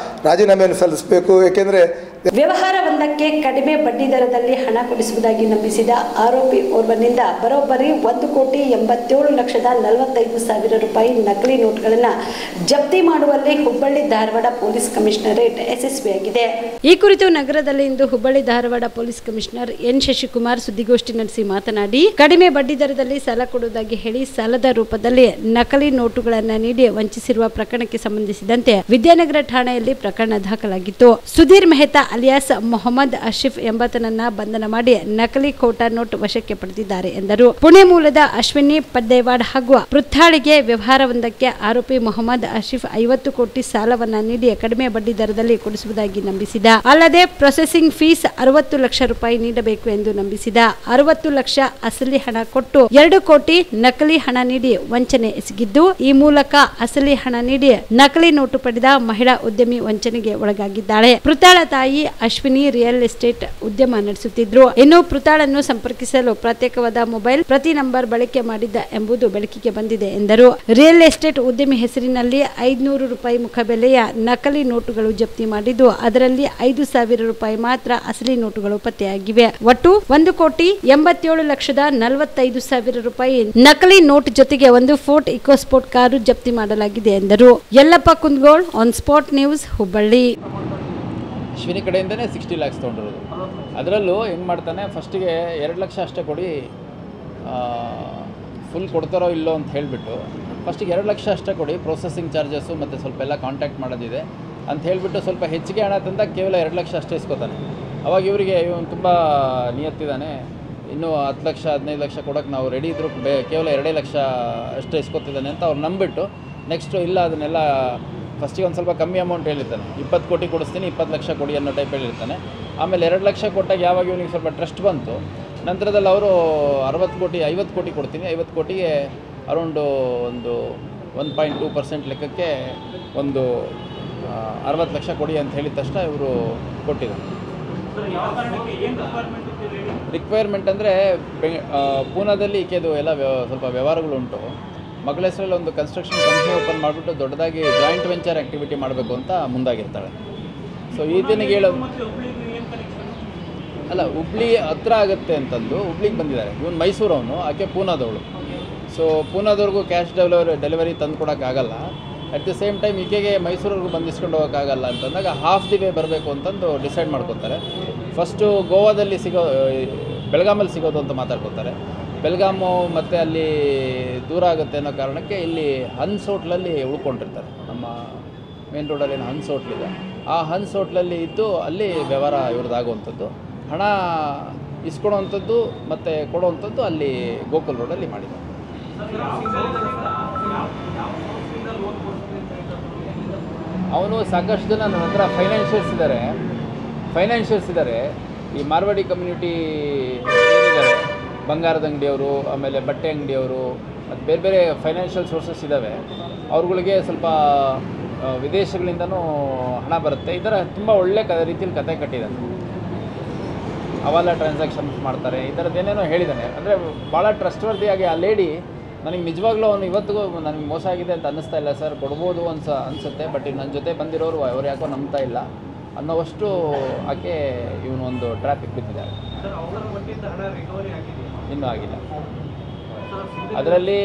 ರಾಜೀನಾಮೆಯನ್ನು ಸಲ್ಲಿಸಬೇಕು. ಏಕೆಂದರೆ ವ್ಯವಹಾರವೊಂದಕ್ಕೆ ಕಡಿಮೆ ಬಡ್ಡಿ ದರದಲ್ಲಿ ಹಣ ಕೊಡಿಸುವುದಾಗಿ ನಂಬಿಸಿದ ಆರೋಪಿ ಓರ್ವನಿಂದ ಬರೋಬ್ಬರಿ 1,87,45,000 ರೂಪಾಯಿ ನಕಲಿ ನೋಟ್ಗಳನ್ನು ಜಪ್ತಿ ಮಾಡುವಲ್ಲಿ ಹುಬ್ಬಳ್ಳಿ ಧಾರವಾಡ ಪೊಲೀಸ್ ಕಮಿಷನರೇಟ್ ಯಶಸ್ವಿಯಾಗಿದೆ. ಈ ಕುರಿತು ನಗರದಲ್ಲಿ ಇಂದು Hubballi Dharwad police commissioner N Shashikumar ಸುದ್ದಿಗೋಷ್ಠಿ ನಡೆಸಿ ಮಾತನಾಡಿ, ಕಡಿಮೆ ಬಡ್ಡಿ ದರದಲ್ಲಿ ಸಾಲ ಕೊಡುವುದಾಗಿ ಹೇಳಿ ಸಾಲದ ರೂಪದಲ್ಲಿ ನಕಲಿ ನೋಟುಗಳನ್ನು ನೀಡಿ ವಂಚಿಸಿರುವ ಪ್ರಕರಣಕ್ಕೆ ಸಂಬಂಧಿಸಿದಂತೆ ವಿದ್ಯಾನಗರ ಠಾಣೆಯಲ್ಲಿ ಪ್ರಕರಣ ದಾಖಲಾಗಿತ್ತು. ಸುಧೀರ್ ಮೆಹ್ತಾ ಅಲಿಯಾಸ್ ಮೊಹಮ್ಮದ್ ಅಶೀಫ್ ಎಂಬಾತನನ್ನ ಬಂಧನ ಮಾಡಿ ನಕಲಿ ಖೋಟಾ ನೋಟ್ ವಶಕ್ಕೆ ಪಡೆದಿದ್ದಾರೆ ಎಂದರು. ಪುಣೆ ಮೂಲದ ಅಶ್ವಿನಿ ಪದ್ದೇವಾಡ್ ಹಾಗೂ ಪೃಥ್ಥಾಳಿಗೆ ವ್ಯವಹಾರವೊಂದಕ್ಕೆ ಆರೋಪಿ ಮೊಹಮ್ಮದ್ ಅಶೀಫ್ 50 ಕೋಟಿ ಸಾಲವನ್ನ ನೀಡಿ ಕಡಿಮೆ ಬಡ್ಡಿ ದರದಲ್ಲಿ ಕೊಡಿಸುವುದಾಗಿ ನಂಬಿಸಿದ. ಅಲ್ಲದೆ ಪ್ರೊಸೆಸಿಂಗ್ ಫೀಸ್ 60 ಲಕ್ಷ ರೂಪಾಯಿ ನೀಡಬೇಕು ಎಂದು ನಂಬಿಸಿದ. 60 ಲಕ್ಷ ಅಸಲಿ ಹಣ ಕೊಟ್ಟು 2 ಕೋಟಿ ನಕಲಿ ಹಣ ನೀಡಿ ವಂಚನೆ ಎಸಗಿದ್ದು, ಈ ಮೂಲಕ ಅಸಲಿ ಹಣ ನೀಡಿ ನಕಲಿ ನೋಟು ಪಡೆದ ಮಹಿಳಾ ಉದ್ಯಮಿ ವಂಚನೆಗೆ ಒಳಗಾಗಿದ್ದಾಳೆ. ಪೃಥ್ಥಾಳ ತಾಯಿ ಅಶ್ವಿನಿ ರಿಯಲ್ ಎಸ್ಟೇಟ್ ಉದ್ಯಮ ನಡೆಸುತ್ತಿದ್ರು. ಇನ್ನು ಪೃಥ್ಥಾಳನ್ನು ಸಂಪರ್ಕಿಸಲು ಪ್ರತ್ಯೇಕವಾದ ಮೊಬೈಲ್ ಪ್ರತಿ ನಂಬರ್ ಬಳಕೆ ಮಾಡಿದ್ದ ಎಂಬುದು ಬೆಳಕಿಗೆ ಬಂದಿದೆ ಎಂದರು. ರಿಯಲ್ ಎಸ್ಟೇಟ್ ಉದ್ಯಮಿ ಹೆಸರಿನಲ್ಲಿ 500 ರೂಪಾಯಿ ಮುಖಬೆಲೆಯ ನಕಲಿ ನೋಟುಗಳು ಜಪ್ತಿ ಮಾಡಿದ್ದು, ಅದರಲ್ಲಿ 5,000 ರೂಪಾಯಿ ಮಾತ್ರ ಅಸಲಿ ನೋಟುಗಳು ಪತ್ತೆಯಾಗಿವೆ. ಒಟ್ಟು 1,87,45,000 ರೂಪಾಯಿ ನಕಲಿ ನೋಟ್ ಜೊತೆಗೆ ಒಂದು ಫೋರ್ಟ್ ಇಕೋಸ್ಪೋರ್ಟ್ ಕಾರು ಜಪ್ತಿ ಮಾಡಲಾಗಿದೆ ಎಂದರು. Yallappa Kundagol, on spot news, Hubballi. Ashwini ಕಡೆಯಿಂದನೇ 60 ಲ್ಯಾಕ್ಸ್ ತೊಗೊಂಡಿರೋದು. ಅದರಲ್ಲೂ ಹೆಂಗೆ ಮಾಡ್ತಾನೆ, ಫಸ್ಟಿಗೆ 2 ಲಕ್ಷ ಅಷ್ಟೇ ಕೊಡಿ, ಫುಲ್ ಕೊಡ್ತಾರೋ ಇಲ್ಲೋ ಅಂತ ಹೇಳಿಬಿಟ್ಟು ಫಸ್ಟಿಗೆ 2 ಲಕ್ಷ ಅಷ್ಟೇ ಕೊಡಿ, ಪ್ರೊಸೆಸಿಂಗ್ ಚಾರ್ಜಸ್ಸು ಮತ್ತು ಸ್ವಲ್ಪ ಎಲ್ಲ ಕಾಂಟ್ಯಾಕ್ಟ್ ಮಾಡೋದಿದೆ ಅಂತ ಹೇಳಿಬಿಟ್ಟು ಸ್ವಲ್ಪ ಹೆಚ್ಚಿಗೆ ಹಣ ತಂದಾಗ ಕೇವಲ 2 ಲಕ್ಷ ಅಷ್ಟೇ ಇಸ್ಕೊತಾನೆ. ಅವಾಗ ಇವರಿಗೆ ಇವನು ತುಂಬ ನಿಯತ್ತಿದ್ದಾನೆ, ಇನ್ನೂ 10 ಲಕ್ಷ 15 ಲಕ್ಷ ಕೊಡೋಕ್ಕೆ ನಾವು ರೆಡಿ ಇದ್ದರೂ ಕೇವಲ 2 ಲಕ್ಷ ಅಷ್ಟೇ ಇಸ್ಕೊತಿದ್ದಾನೆ ಅಂತ ಅವ್ರು ನಂಬಿಬಿಟ್ಟು ನೆಕ್ಸ್ಟು ಇಲ್ಲ ಅದನ್ನೆಲ್ಲ ಫಸ್ಟಿಗೆ ಒಂದು ಸ್ವಲ್ಪ ಕಮ್ಮಿ ಅಮೌಂಟ್ ಹೇಳಿರ್ತಾನೆ. 20 ಕೋಟಿ ಕೊಡಿಸ್ತೀನಿ, 20 ಲಕ್ಷ ಕೊಡಿ ಅನ್ನೋ ಟೈಪ್ ಹೇಳಿರ್ತಾನೆ. ಆಮೇಲೆ 2 ಲಕ್ಷ ಕೊಟ್ಟಾಗ ಯಾವಾಗ ಇವನಿಗೆ ಸ್ವಲ್ಪ ಟ್ರಸ್ಟ್ ಬಂತು, ನಂತರದಲ್ಲಿ ಅವರು 60 ಕೋಟಿ 50 ಕೋಟಿ ಕೊಡ್ತೀನಿ, 50 ಕೋಟಿಗೆ ಅರೌಂಡು ಒಂದು 1.2% ಲೆಕ್ಕಕ್ಕೆ ಒಂದು 60 ಲಕ್ಷ ಕೊಡಿ ಅಂತ ಹೇಳಿದ ತಕ್ಷಣ ಇವರು ಕೊಟ್ಟಿದ್ದಾರೆ. ರಿಕ್ವೈರ್ಮೆಂಟ್ ಅಂದರೆ ಪೂನಾದಲ್ಲಿ ಈಕೆದು ಎಲ್ಲ ಸ್ವಲ್ಪ ವ್ಯವಹಾರಗಳುಂಟು. ಮಗಳ ಹೆಸರಲ್ಲಿ ಒಂದು ಕನ್ಸ್ಟ್ರಕ್ಷನ್ ಕಂಪ್ನಿ ಓಪನ್ ಮಾಡಿಬಿಟ್ಟು ದೊಡ್ಡದಾಗಿ ಜಾಯಿಂಟ್ ವೆಂಚರ್ ಆ್ಯಕ್ಟಿವಿಟಿ ಮಾಡಬೇಕು ಅಂತ ಮುಂದಾಗಿರ್ತಾಳೆ. ಸೊ ಈತನಿಗೆ ಹೇಳೋದು ಅಲ್ಲ, ಹುಬ್ಳಿ ಹತ್ರ ಆಗುತ್ತೆ ಅಂತಂದು ಹುಬ್ಳಿಗೆ ಬಂದಿದ್ದಾರೆ. ಇವನು ಮೈಸೂರವನು, ಆಕೆ ಪೂನಾದವಳು. ಸೊ ಪೂನಾದವ್ರಿಗೂ ಕ್ಯಾಶ್ ಡೆಲಿವರಿ ತಂದು ಕೊಡೋಕ್ಕಾಗಲ್ಲ. ಅಟ್ ದಿ ಸೇಮ್ ಟೈಮ್ ಈಕೆಗೆ ಮೈಸೂರಿಗೂ ಬಂದಿಸ್ಕೊಂಡು ಹೋಗೋಕ್ಕಾಗಲ್ಲ ಅಂತಂದಾಗ ಹಾಫ್ ದಿ ವೇ ಬರಬೇಕು ಅಂತಂದು ಡಿಸೈಡ್ ಮಾಡ್ಕೊತಾರೆ. ಫಸ್ಟು ಗೋವಾದಲ್ಲಿ ಬೆಳಗಾಮಲ್ಲಿ ಸಿಗೋದು ಅಂತ ಮಾತಾಡ್ಕೊತಾರೆ. ಬೆಳಗಾಮು ಮತ್ತು ಅಲ್ಲಿ ದೂರ ಆಗುತ್ತೆ ಅನ್ನೋ ಕಾರಣಕ್ಕೆ ಇಲ್ಲಿ ಹನ್ಸ್ ಹೋಟ್ಲಲ್ಲಿ ಉಳ್ಕೊಂಡಿರ್ತಾರೆ. ನಮ್ಮ ಮೇನ್ ರೋಡಲ್ಲಿ ಏನು ಹನ್ಸ್ ಹೋಟ್ಲಿದೆ, ಆ ಹನ್ಸ್ ಹೋಟ್ಲಲ್ಲಿ ಇದ್ದು ಅಲ್ಲಿ ವ್ಯವಹಾರ ಇವ್ರದ್ದಾಗುವಂಥದ್ದು, ಹಣ ಇಸ್ಕೊಡೋವಂಥದ್ದು ಮತ್ತು ಕೊಡುವಂಥದ್ದು ಅಲ್ಲಿ ಗೋಕುಲ್ ರೋಡಲ್ಲಿ ಮಾಡಿದ್ದಾರೆ. ಅವನು ಸಾಕಷ್ಟು ಜನ ನನ್ನ ಹತ್ರ ಫೈನಾನ್ಷಿಯಲ್ಸ್ ಇದ್ದಾರೆ. ಈ ಮಾರ್ವಾಡಿ ಕಮ್ಯುನಿಟಿ ಏನಿದ್ದಾರೆ, ಬಂಗಾರದ ಅಂಗಡಿಯವರು, ಆಮೇಲೆ ಬಟ್ಟೆ ಅಂಗಡಿಯವರು, ಮತ್ತು ಬೇರೆ ಬೇರೆ ಫೈನಾನ್ಷಿಯಲ್ ಸೋರ್ಸಸ್ ಇದ್ದಾವೆ. ಅವ್ರುಗಳಿಗೆ ಸ್ವಲ್ಪ ವಿದೇಶಗಳಿಂದನೂ ಹಣ ಬರುತ್ತೆ. ಈ ಥರ ತುಂಬ ಒಳ್ಳೆ ರೀತಿಯಲ್ಲಿ ಕತೆ ಕಟ್ಟಿದ್ದಾನೆ. ಹವಾಲಾ ಟ್ರಾನ್ಸಾಕ್ಷನ್ಸ್ ಮಾಡ್ತಾರೆ, ಈ ಥರದ್ದು ಏನೇನೋ ಹೇಳಿದ್ದಾನೆ. ಅಂದರೆ ಭಾಳ ಟ್ರಸ್ಟ್ವರ್ದಿಯಾಗಿ ಆ ಲೇಡಿ ನನಗೆ ನಿಜವಾಗ್ಲೂ ಅವನು ಇವತ್ತಿಗೂ ನನಗೆ ಮೋಸ ಆಗಿದೆ ಅಂತ ಅನ್ನಿಸ್ತಾ ಇಲ್ಲ ಸರ್, ಕೊಡ್ಬೋದು ಅನಿಸುತ್ತೆ, ಬಟ್ ನನ್ನ ಜೊತೆ ಬಂದಿರೋರು ಅವ್ರು ಯಾಕೋ ನಂಬ್ತಾ ಇಲ್ಲ ಅನ್ನೋವಷ್ಟು ಆಕೆ ಇವನು ಒಂದು ಟ್ರಾಫಿಕ್ ಬಿದ್ದಿದ್ದಾರೆ. ಇನ್ನೂ ಆಗಿಲ್ಲ ಅದರಲ್ಲಿ.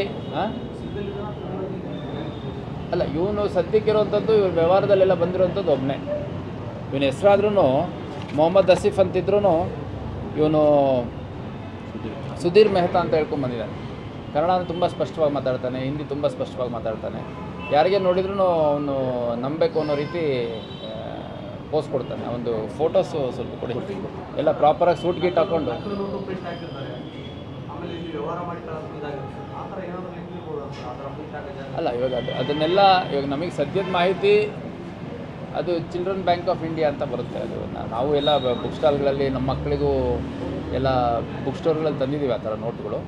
ಅಲ್ಲ, ಇವನು ಸದ್ಯಕ್ಕಿರುವಂಥದ್ದು ಇವ್ರ ವ್ಯವಹಾರದಲ್ಲೆಲ್ಲ ಬಂದಿರೋಂಥದ್ದು ಒಬ್ಬನೇ. ಇವನ ಹೆಸರಾದ್ರೂ ಮೊಹಮ್ಮದ್ ಆಸಿಫ್ ಅಂತಿದ್ರು ಇವನು ಸುಧೀರ್ ಮೆಹ್ತಾ ಅಂತ ಹೇಳ್ಕೊಂಬಂದಿದ್ದಾನೆ. ಕನ್ನಡ ತುಂಬ ಸ್ಪಷ್ಟವಾಗಿ ಮಾತಾಡ್ತಾನೆ, ಹಿಂದಿ ತುಂಬ ಸ್ಪಷ್ಟವಾಗಿ ಮಾತಾಡ್ತಾನೆ. ಯಾರಿಗೆ ನೋಡಿದ್ರೂ ಅವನು ನಂಬಬೇಕು ಅನ್ನೋ ರೀತಿ ಪೋಸ್ಟ್ ಕೊಡ್ತಾನೆ. ಒಂದು ಫೋಟೋಸು ಸ್ವಲ್ಪ ಕೊಡಿ, ಎಲ್ಲ ಪ್ರಾಪರಾಗಿ ಸೂಟ್ ಗೀಟ್ ಹಾಕ್ಕೊಂಡು. ಅಲ್ಲ, ಇವಾಗ ಅದನ್ನೆಲ್ಲ ಇವಾಗ ನಮಗೆ ಸದ್ಯದ ಮಾಹಿತಿ ಅದು ಚಿಲ್ಡ್ರನ್ ಬ್ಯಾಂಕ್ ಆಫ್ ಇಂಡಿಯಾ ಅಂತ ಬರುತ್ತೆ. ಅದು ನಾವು ಎಲ್ಲ ಬುಕ್ ಸ್ಟಾಲ್ಗಳಲ್ಲಿ ನಮ್ಮ ಮಕ್ಕಳಿಗೂ ಎಲ್ಲ ಬುಕ್ ಸ್ಟೋರ್ಗಳಲ್ಲಿ ತಂದಿದ್ದೀವಿ ಆ ಥರ ನೋಟ್ಗಳು.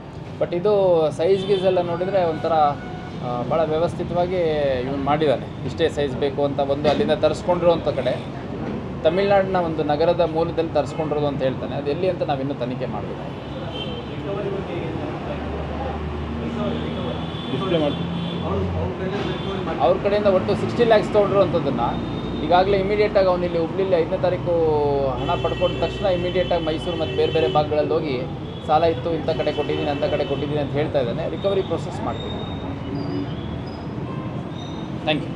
ಬಟ್ ಇದು ಸೈಜ್ ಗೀಸ್ ಎಲ್ಲ ನೋಡಿದರೆ ಒಂಥರ ಭಾಳ ವ್ಯವಸ್ಥಿತವಾಗಿ ಇವನು ಮಾಡಿದ್ದಾನೆ. ಇಷ್ಟೇ ಸೈಜ್ ಬೇಕು ಅಂತ ಒಂದು ಅಲ್ಲಿಂದ ತರಿಸ್ಕೊಂಡಿರುವಂಥ ಕಡೆ ತಮಿಳ್ನಾಡಿನ ಒಂದು ನಗರದ ಮೂಲದಲ್ಲಿ ತರಿಸ್ಕೊಂಡಿರೋದು ಅಂತ ಹೇಳ್ತಾನೆ. ಅದು ಎಲ್ಲಿ ಅಂತ ನಾವಿನ್ನೂ ತನಿಖೆ ಮಾಡಬೇಕು. ಡಿಸ್ಪ್ಲೇ ಮಾಡ್ತೀವಿ. ಅವ್ರ ಕಡೆಯಿಂದ ಒಟ್ಟು 60 lakhs ತೊಗೊಂಡಿರುವಂಥದ್ದನ್ನು ಈಗಾಗಲೇ ಇಮಿಡಿಯೇಟಾಗಿ ಅವನು ಇಲ್ಲಿ ಹುಬ್ಳಿಲಿ 5ನೇ ತಾರೀಕು ಹಣ ಪಡ್ಕೊಂಡ ತಕ್ಷಣ ಇಮಿಡಿಯೇಟಾಗಿ ಮೈಸೂರು ಮತ್ತು ಬೇರೆ ಬೇರೆ ಭಾಗಗಳಲ್ಲಿ ಹೋಗಿ ಸಾಲ ಇತ್ತು, ಇಂಥ ಕಡೆ ಕೊಟ್ಟಿದ್ದೀನಿ, ಅಂಥ ಕಡೆ ಕೊಟ್ಟಿದ್ದೀನಿ ಅಂತ ಹೇಳ್ತಾ ಇದ್ದಾನೆ. ರಿಕವರಿ ಪ್ರೊಸೆಸ್ ಮಾಡ್ತೀನಿ. Thank you.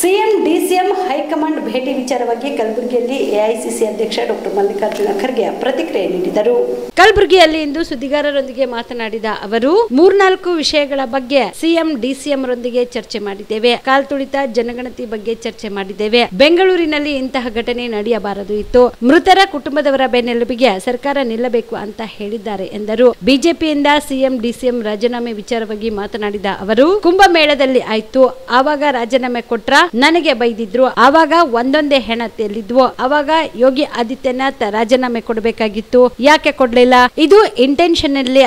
CM DCM high command ಭೇಟಿ ವಿಚಾರವಾಗಿ ಕಲಬುರಗಿಯಲ್ಲಿ ಎಐಸಿಸಿ ಅಧ್ಯಕ್ಷ ಡಾಕ್ಟರ್ ಮಲ್ಲಿಕಾರ್ಜುನ ಖರ್ಗೆ ಪ್ರತಿಕ್ರಿಯೆ ನೀಡಿದರು. ಕಲಬುರಗಿಯಲ್ಲಿ ಇಂದು ಸುದ್ದಿಗಾರರೊಂದಿಗೆ ಮಾತನಾಡಿದ ಅವರು, 3-4 ವಿಷಯಗಳ ಬಗ್ಗೆ ಸಿಎಂ ಡಿಸಿಎಂ ರೊಂದಿಗೆ ಚರ್ಚೆ ಮಾಡಿದ್ದೇವೆ. ಕಾಲ್ತುಳಿತ ಜನಗಣತಿ ಬಗ್ಗೆ ಚರ್ಚೆ ಮಾಡಿದ್ದೇವೆ. ಬೆಂಗಳೂರಿನಲ್ಲಿ ಇಂತಹ ಘಟನೆ ನಡೆಯಬಾರದು ಇತ್ತು. ಮೃತರ ಕುಟುಂಬದವರ ಬೆನ್ನೆಲುಬಿಗೆ ಸರ್ಕಾರ ನಿಲ್ಲಬೇಕು ಅಂತ ಹೇಳಿದ್ದಾರೆ ಎಂದರು. ಬಿಜೆಪಿಯಿಂದ ಸಿಎಂ ಡಿಸಿಎಂ ರಾಜೀನಾಮೆ ವಿಚಾರವಾಗಿ ಮಾತನಾಡಿದ ಅವರು, ಕುಂಭಮೇಳದಲ್ಲಿ ಆಯ್ತು, ಆವಾಗ ರಾಜೀನಾಮೆ ಕೊಟ್ರ, ನನಗೆ ಬೈದಿದ್ರು, ಆವಾಗ ಒಂದೊಂದೇ ಹೆಣ ತೆಲ್ಲಿದ್ವು, ಆವಾಗ ಯೋಗಿ ಆದಿತ್ಯನಾಥ್ ರಾಜೀನಾಮೆ ಕೊಡಬೇಕಾಗಿತ್ತು, ಯಾಕೆ ಕೊಡ್ಲಿಲ್ಲ? ಇದು ಇಂಟೆನ್ಷನಲ್ಲೇ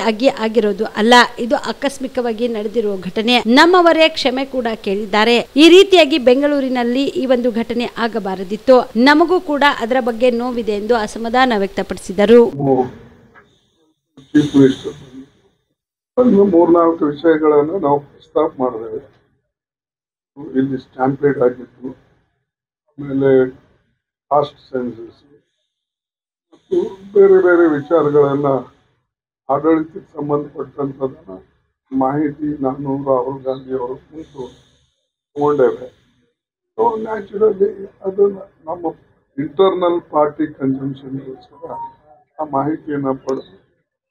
ಆಗಿರೋದು ಅಲ್ಲ, ಇದು ಆಕಸ್ಮಿಕವಾಗಿ ನಡೆದಿರುವ ಘಟನೆ. ನಮ್ಮವರೇ ಕ್ಷಮೆ ಕೂಡ ಕೇಳಿದ್ದಾರೆ. ಈ ರೀತಿಯಾಗಿ ಬೆಂಗಳೂರಿನಲ್ಲಿ ಈ ಒಂದು ಘಟನೆ ಆಗಬಾರದಿತ್ತು. ನಮಗೂ ಕೂಡ ಅದರ ಬಗ್ಗೆ ನೋವಿದೆ ಎಂದು ಅಸಮಾಧಾನ ವ್ಯಕ್ತಪಡಿಸಿದರು. 3-4 ವಿಷಯಗಳನ್ನು ನಾವು ಪ್ರಸ್ತಾಪ ಮಾಡಿದ್ದೇವೆ. ಇಲ್ಲಿ ಸ್ಟ್ಯಾಂಪೇಡ್ ಆಗಿತ್ತು, ಆಮೇಲೆ ಕಾಸ್ಟ್ ಸೆನ್ಸಸ್ ಮತ್ತು ಬೇರೆ ಬೇರೆ ವಿಚಾರಗಳನ್ನ ಆಡಳಿತಕ್ಕೆ ಸಂಬಂಧಪಟ್ಟಂಥದ್ದನ್ನ ಮಾಹಿತಿ ನಾನು ರಾಹುಲ್ ಗಾಂಧಿ ಅವರು ಕುರಿತು ತಗೊಂಡೇವೆ. ಸೊ ನ್ಯಾಚುರಲಿ ಅದು ನಮ್ಮ ಇಂಟರ್ನಲ್ ಪಾರ್ಟಿ ಕನ್ಸಂಪ್ಷನ್ಗೋಸ್ಕರ ಆ ಮಾಹಿತಿಯನ್ನು ಪಡೆದು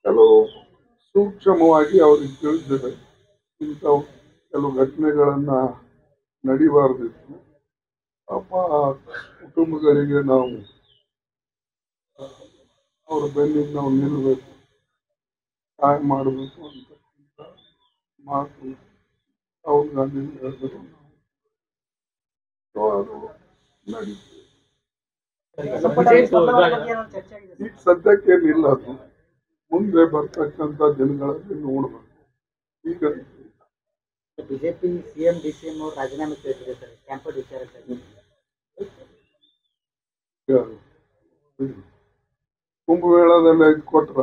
ಕೆಲವು ಸೂಕ್ಷ್ಮವಾಗಿ ಅವ್ರಿಗೆ ತಿಳಿದ್ದೇವೆ. ಇಂಥವು ಕೆಲವು ಘಟನೆಗಳನ್ನು ನಡಿಬಾರ್ದಿತ್ತು. ಪಾಪ ಕುಟುಂಬಗಳಿಗೆ ನಾವು ಅವರ ಬೆನ್ನಿಗೆ ನಾವು ನಿಲ್ಲಬೇಕು, ಸಹಾಯ ಮಾಡಬೇಕು ಅಂತಕ್ಕಂಥ ಮಾತು ರಾಹುಲ್ ಗಾಂಧಿ ಹೇಳಿದ್ರು. ಅದು ನಡೀತು. ಈಗ ಸದ್ಯಕ್ಕೇನಿಲ್ಲ, ಅದು ಮುಂದೆ ಬರ್ತಕ್ಕಂಥ ದಿನಗಳಲ್ಲಿ ನೋಡ್ಬೇಕು. ಈಗ ಬಿಜೆಪಿ ಸಿಎಂ ಡಿಸಿಎಂ ಅವರು ರಾಜೀನಾಮೆ ಕೇಳ್ತಿದೆ ಸರ್, ಕ್ಯಾಂಪಸ್ ವಿಚಾರಕ್ಕಾಗಿ. ಕುಂಭಮೇಳದಲ್ಲಿ ಕೊಟ್ರ,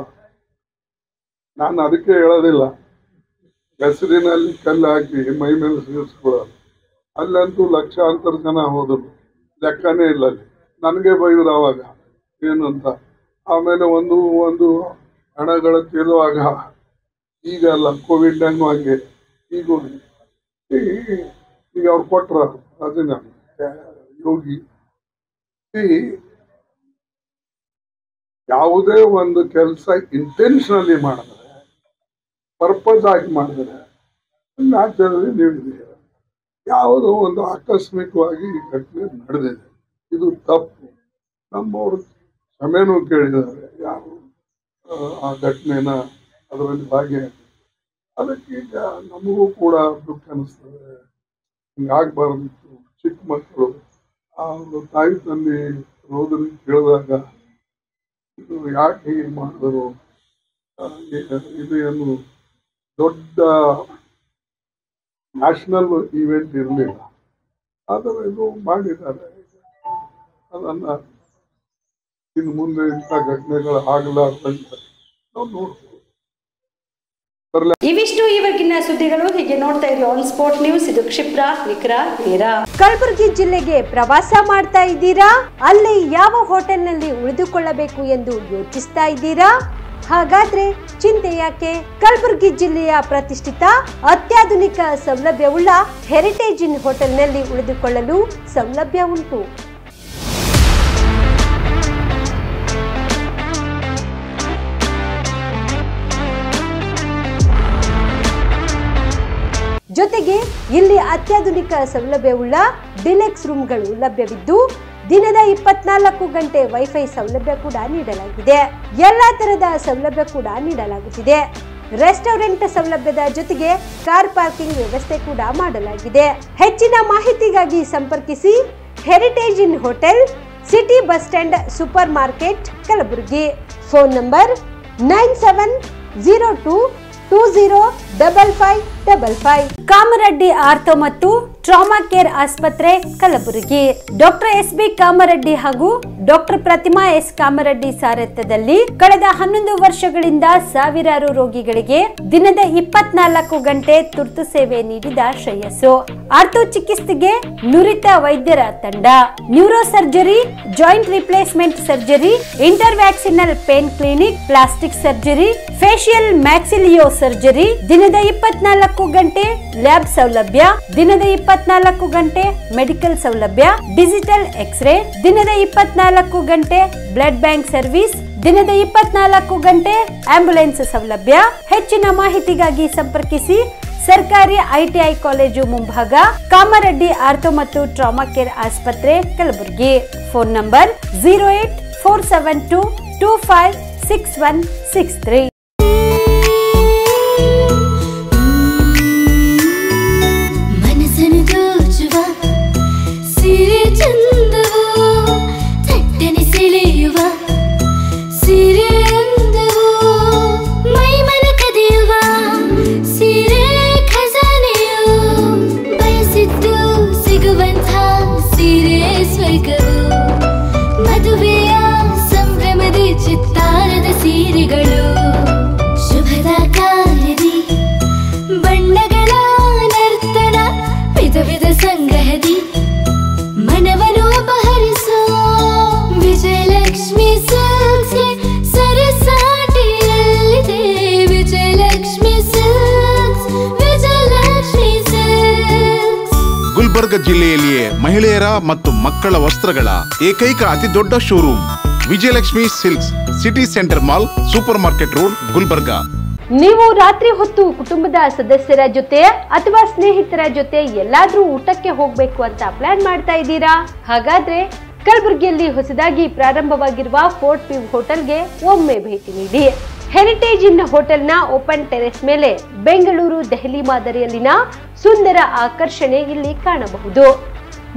ನಾನು ಅದಕ್ಕೆ ಹೇಳೋದಿಲ್ಲ. ಹೆಸರಿನಲ್ಲಿ ಕಲ್ಲು ಹಾಕಿ ಮೈ ಮೇಲೆ ಸೇರಿಸ್ಕೊಳ್ಳೋದು. ಅಲ್ಲಂತೂ ಲಕ್ಷಾಂತರ ಜನ ಹೋದರು, ಲೆಕ್ಕನೇ ಇಲ್ಲ. ಅಲ್ಲಿ ನನಗೆ ಬೈದ್ರು ಅವಾಗ ಏನು ಅಂತ. ಆಮೇಲೆ ಒಂದು ಹಣಗಳ ತೇಲುವಾಗ ಈಗ ಅಲ್ಲ, ಕೋವಿಡ್ ಹಂಗೆ ಈಗ ಅವ್ರು ಕೊಟ್ರ ಅದನ್ನ ಯೋಗಿ. ಯಾವುದೇ ಒಂದು ಕೆಲಸ ಇಂಟೆನ್ಷನಲಿ ಮಾಡಿದ್ರೆ, ಪರ್ಪಸ್ ಆಗಿ ಮಾಡಿದ್ರೆ ನ್ಯಾಚುರಲಿ ನೀವು ಯಾವುದೋ ಒಂದು ಆಕಸ್ಮಿಕವಾಗಿ ಈ ಘಟನೆ ನಡೆದಿದೆ. ಇದು ತಪ್ಪು. ನಮ್ಮವರು ಕ್ಷಮೆನೂ ಕೇಳಿದ್ದಾರೆ, ಯಾರು ಆ ಘಟನೆನ ಅದರಲ್ಲಿ ಭಾಗಿಯಾಗಿ. ಅದಕ್ಕೀಗ ನಮಗೂ ಕೂಡ ದುಃಖ ಅನಿಸ್ತದೆ. ಹಿಂಗಾಗಬಾರ್ದಿತ್ತು. ಚಿಕ್ಕ ಮಕ್ಕಳು ಅವರು ತಾಯಿ ತಂದೆ ರೋದನೆ ಕೇಳಿದಾಗ ಇದು ಯಾಕೆ ಹೀಗೆ ಮಾಡಿದ್ರು, ಇದು ಏನು ದೊಡ್ಡ ನ್ಯಾಷನಲ್ ಈವೆಂಟ್ ಇರಲಿಲ್ಲ, ಆದರೆ ಇದು ಮಾಡಿದ್ದಾರೆ. ಅದನ್ನು ಇನ್ನು ಮುಂದೆ ಇಂಥ ಘಟನೆಗಳು ಆಗಲಾರ್ದಂತೆ ನಾವು ನೋಡ್ತೀವಿ. ಇವಿಷ್ಟು ಇವತ್ತಿನ ಸುದ್ದಿಗಳು. ಹೀಗೆ ನೋಡ್ತಾ ಇರಿ ಆನ್ ಸ್ಪಾಟ್ ನ್ಯೂಸ್. ಇದು ಕ್ಷಿಪ್ರ, ನಿಖರ, ನೇರ. ಕಲಬುರಗಿ ಜಿಲ್ಲೆಗೆ ಪ್ರವಾಸ ಮಾಡ್ತಾ ಇದ್ದೀರಾ? ಅಲ್ಲಿ ಯಾವ ಹೋಟೆಲ್ನಲ್ಲಿ ಉಳಿದುಕೊಳ್ಳಬೇಕು ಎಂದು ಯೋಚಿಸ್ತಾ ಇದ್ದೀರಾ? ಹಾಗಾದ್ರೆ ಚಿಂತೆ ಯಾಕೆ? ಕಲಬುರಗಿ ಜಿಲ್ಲೆಯ ಪ್ರತಿಷ್ಠಿತ ಅತ್ಯಾಧುನಿಕ ಸೌಲಭ್ಯವುಳ್ಳ ಹೆರಿಟೇಜ್ ಇನ್ ಹೋಟೆಲ್ನಲ್ಲಿ ಉಳಿದುಕೊಳ್ಳಲು ಸೌಲಭ್ಯ ಉಂಟು. ಜೊತೆಗೆ ಇಲ್ಲಿ ಅತ್ಯಾಧುನಿಕ ಸೌಲಭ್ಯವುಳ್ಳ ಡಿಲೆಕ್ಸ್ ರೂಮ್ಗಳು ಲಭ್ಯವಿದ್ದು ದಿನದ 24 ಗಂಟೆ ವೈಫೈ ಸೌಲಭ್ಯ ಕೂಡ ನೀಡಲಾಗಿದೆ. ಎಲ್ಲಾ ತರದ ಸೌಲಭ್ಯ ಕೂಡ ನೀಡಲಾಗುತ್ತಿದೆ. ರೆಸ್ಟೋರೆಂಟ್ ಸೌಲಭ್ಯದ ಜೊತೆಗೆ ಕಾರ್ ಪಾರ್ಕಿಂಗ್ ವ್ಯವಸ್ಥೆ ಕೂಡ ಮಾಡಲಾಗಿದೆ. ಹೆಚ್ಚಿನ ಮಾಹಿತಿಗಾಗಿ ಸಂಪರ್ಕಿಸಿ heritage inn hotel, city bus stand, super market, Kalaburagi. Phone number 9702205555. Kamareddy ortho ಮತ್ತು ಟ್ರಾಮಾ ಕೇರ್ ಆಸ್ಪತ್ರೆ, ಕಲಬುರಗಿ. ಡಾಕ್ಟರ್ SB ಕಾಮರೆಡ್ಡಿ ಹಾಗೂ ಡಾಕ್ಟರ್ ಪ್ರತಿಮಾ S ಕಾಮರೆಡ್ಡಿ ಸಾರಥ್ಯದಲ್ಲಿ ಕಳೆದ 11 ವರ್ಷಗಳಿಂದ ಸಾವಿರಾರು ರೋಗಿಗಳಿಗೆ ದಿನದ 24 ಗಂಟೆ ತುರ್ತು ಸೇವೆ ನೀಡಿದ ಶ್ರೇಯಸ್ಸು. ಆರ್ಥೋ ಚಿಕಿತ್ಸೆಗೆ ನುರಿತ ವೈದ್ಯರ ತಂಡ, neuro surgery, joint replacement surgery, interventional pain clinic, plastic surgery, facial maxillo surgery, ದಿನದ 24 ಗಂಟೆ ಲ್ಯಾಬ್ ಸೌಲಭ್ಯ, ದಿನದ 24 ಗಂಟೆ ಮೆಡಿಕಲ್ ಸೌಲಭ್ಯ, ಡಿಜಿಟಲ್ ಎಕ್ಸ್ರೇ, ದಿನದ 24 ಗಂಟೆ ಬ್ಲಡ್ ಬ್ಯಾಂಕ್ ಸರ್ವಿಸ್, ದಿನದ 24 ಗಂಟೆ ಆಂಬ್ಯುಲೆನ್ಸ್ ಸೌಲಭ್ಯ. ಹೆಚ್ಚಿನ ಮಾಹಿತಿಗಾಗಿ ಸಂಪರ್ಕಿಸಿ ಸರ್ಕಾರಿ ITI ಕಾಲೇಜು ಮುಂಭಾಗ, ಕಾಮರೆಡ್ಡಿ ಆರ್ಥೋ ಮತ್ತು ಟ್ರಾಮಾ ಕೇರ್ ಆಸ್ಪತ್ರೆ, ಕಲಬುರಗಿ. Phone number 08472256163. ಗುಲ್ಬರ್ಗ ಜಿಲ್ಲೆಯಲ್ಲಿಯೇ ಮಹಿಳೆಯರ ಮತ್ತು ಮಕ್ಕಳ ವಸ್ತ್ರಗಳ ಏಕೈಕ ಅತಿ ದೊಡ್ಡ showroom Vijayalakshmi silks, city centre mall, super market road, Gulbarga. ನೀವು ರಾತ್ರಿ ಹೊತ್ತು ಕುಟುಂಬದ ಸದಸ್ಯರ ಜೊತೆ ಅಥವಾ ಸ್ನೇಹಿತರ ಜೊತೆ ಎಲ್ಲಾದ್ರೂ ಊಟಕ್ಕೆ ಹೋಗ್ಬೇಕು ಅಂತ ಪ್ಲಾನ್ ಮಾಡ್ತಾ ಇದ್ದೀರಾ? ಹಾಗಾದ್ರೆ ಕಲಬುರಗಿಯಲ್ಲಿ ಹೊಸದಾಗಿ ಪ್ರಾರಂಭವಾಗಿರುವ ಫೋರ್ಟ್ ವ್ಯೂ ಹೋಟೆಲ್ಗೆ ಒಮ್ಮೆ ಭೇಟಿ ನೀಡಿ. ಹೆರಿಟೇಜ್ ಇನ್ ಹೋಟೆಲ್ನ ಓಪನ್ ಟೆರೆಸ್ ಮೇಲೆ ಬೆಂಗಳೂರು, ದೆಹಲಿ ಮಾದರಿಯಲ್ಲಿನ ಸುಂದರ ಆಕರ್ಷಣೆ ಇಲ್ಲಿ ಕಾಣಬಹುದು.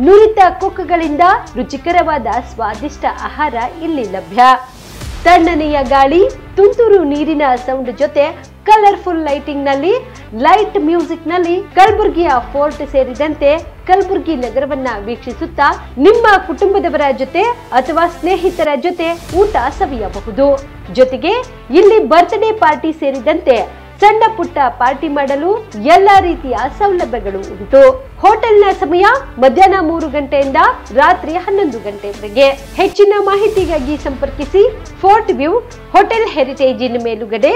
ನುರಿತ ಕುಕ್ಗಳಿಂದ ರುಚಿಕರವಾದ ಸ್ವಾದಿಷ್ಟ ಆಹಾರ ಇಲ್ಲಿ ಲಭ್ಯ. ತಣ್ಣನೆಯ ಗಾಳಿ, ತುಂತುರು ನೀರಿನ ಸೌಂಡ್ ಜೊತೆ ಕಲರ್ಫುಲ್ ಲೈಟಿಂಗ್ ನಲ್ಲಿ, ಲೈಟ್ ಮ್ಯೂಸಿಕ್ ನಲ್ಲಿ ಕಲಬುರಗಿಯ ಫೋರ್ಟ್ ಸೇರಿದಂತೆ ಕಲಬುರಗಿ ನಗರವನ್ನ ವೀಕ್ಷಿಸುತ್ತಾ ನಿಮ್ಮ ಕುಟುಂಬದವರ ಜೊತೆ ಅಥವಾ ಸ್ನೇಹಿತರ ಜೊತೆ ಊಟ ಸವಿಯಬಹುದು. ಜೊತೆಗೆ ಇಲ್ಲಿ ಬರ್ತ್ಡೇ ಪಾರ್ಟಿ ಸೇರಿದಂತೆ ಸಣ್ಣ ಪುಟ್ಟ ಪಾರ್ಟಿ ಮಾಡಲು ಎಲ್ಲಾ ರೀತಿಯ ಸೌಲಭ್ಯಗಳು ಉಂಟು. ಹೋಟೆಲ್ನ ಸಮಯ ಮಧ್ಯಾಹ್ನ 3 ಗಂಟೆಯಿಂದ ರಾತ್ರಿ 11 ಗಂಟೆವರೆಗೆ. ಹೆಚ್ಚಿನ ಮಾಹಿತಿಗಾಗಿ ಸಂಪರ್ಕಿಸಿ ಫೋರ್ಟ್ ವ್ಯೂ ಹೋಟೆಲ್, ಹೆರಿಟೇಜ್ ಇನ್ ಮೇಲುಗಡೆ,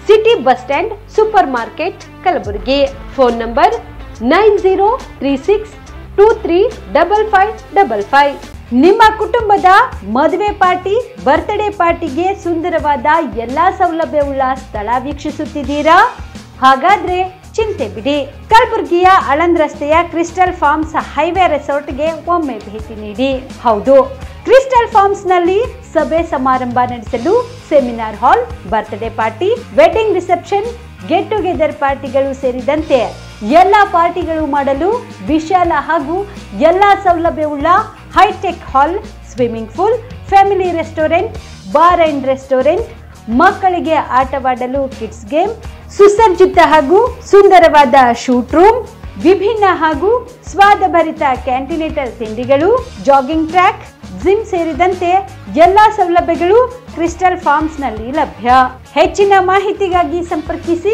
city bus stand, super market, Kalaburagi. Phone number 9036235555. ನಿಮ್ಮ ಕುಟುಂಬದ ಮದುವೆ ಪಾರ್ಟಿ, ಬರ್ತ್ಡೇ ಪಾರ್ಟಿಗೆ ಸುಂದರವಾದ ಎಲ್ಲಾ ಸೌಲಭ್ಯವುಳ್ಳ ಸ್ಥಳ ವೀಕ್ಷಿಸುತ್ತಿದ್ದೀರಾ? ಹಾಗಾದ್ರೆ ಚಿಂತೆ ಬಿಡಿ. ಕಲಬುರಗಿಯ ಆಳಂದ್ ರಸ್ತೆಯ ಕ್ರಿಸ್ಟಲ್ ಫಾರ್ಮ್ಸ್ ಹೈವೇ ರೆಸಾರ್ಟ್ಗೆ ಒಮ್ಮೆ ಭೇಟಿ ನೀಡಿ. ಹೌದು, ಕ್ರಿಸ್ಟಲ್ ಫಾರ್ಮ್ಸ್ ನಲ್ಲಿ ಸಭೆ ಸಮಾರಂಭ ನಡೆಸಲು seminar hall, birthday party, wedding reception, get together ಪಾರ್ಟಿಗಳು ಸೇರಿದಂತೆ ಎಲ್ಲ ಪಾರ್ಟಿಗಳು ಮಾಡಲು ವಿಶಾಲ ಹಾಗೂ ಎಲ್ಲ ಸೌಲಭ್ಯವುಳ್ಳ high tech hall, swimming pool, family restaurant, bar and restaurant, ಮಕ್ಕಳಿಗೆ ಆಟವಾಡಲು ಕಿಡ್ಸ್ ಗೇಮ್, ಸುಸಜ್ಜಿತ ಹಾಗೂ ಸುಂದರವಾದ ಶೂಟ್ ರೂಮ್, ವಿಭಿನ್ನ ಹಾಗೂ ಸ್ವಾದಭರಿತ ಕ್ಯಾಂಟಿನೇಟರ್ ತಿಂಡಿಗಳು, ಜಾಗಿಂಗ್ ಟ್ರ್ಯಾಕ್, ಜಿಮ್ ಸೇರಿದಂತೆ ಎಲ್ಲಾ ಸೌಲಭ್ಯಗಳು ಕ್ರಿಸ್ಟಲ್ ಫಾರ್ಮ್ಸ್ನಲ್ಲಿ ಲಭ್ಯ. ಹೆಚ್ಚಿನ ಮಾಹಿತಿಗಾಗಿ ಸಂಪರ್ಕಿಸಿ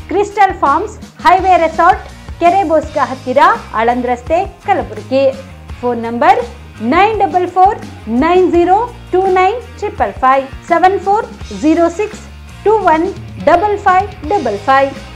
ಕ್ರಿಸ್ಟಲ್ ಫಾರ್ಮ್ಸ್, ಹೈವೇ ರೆಸಾರ್ಟ್, ಕೆರೆಬೋಸ್ಗ ಹತ್ತಿರ, ಆಳಂದ್ ರಸ್ತೆ, ಕಲಬುರಗಿ. Phone number 9449029555 7406215555.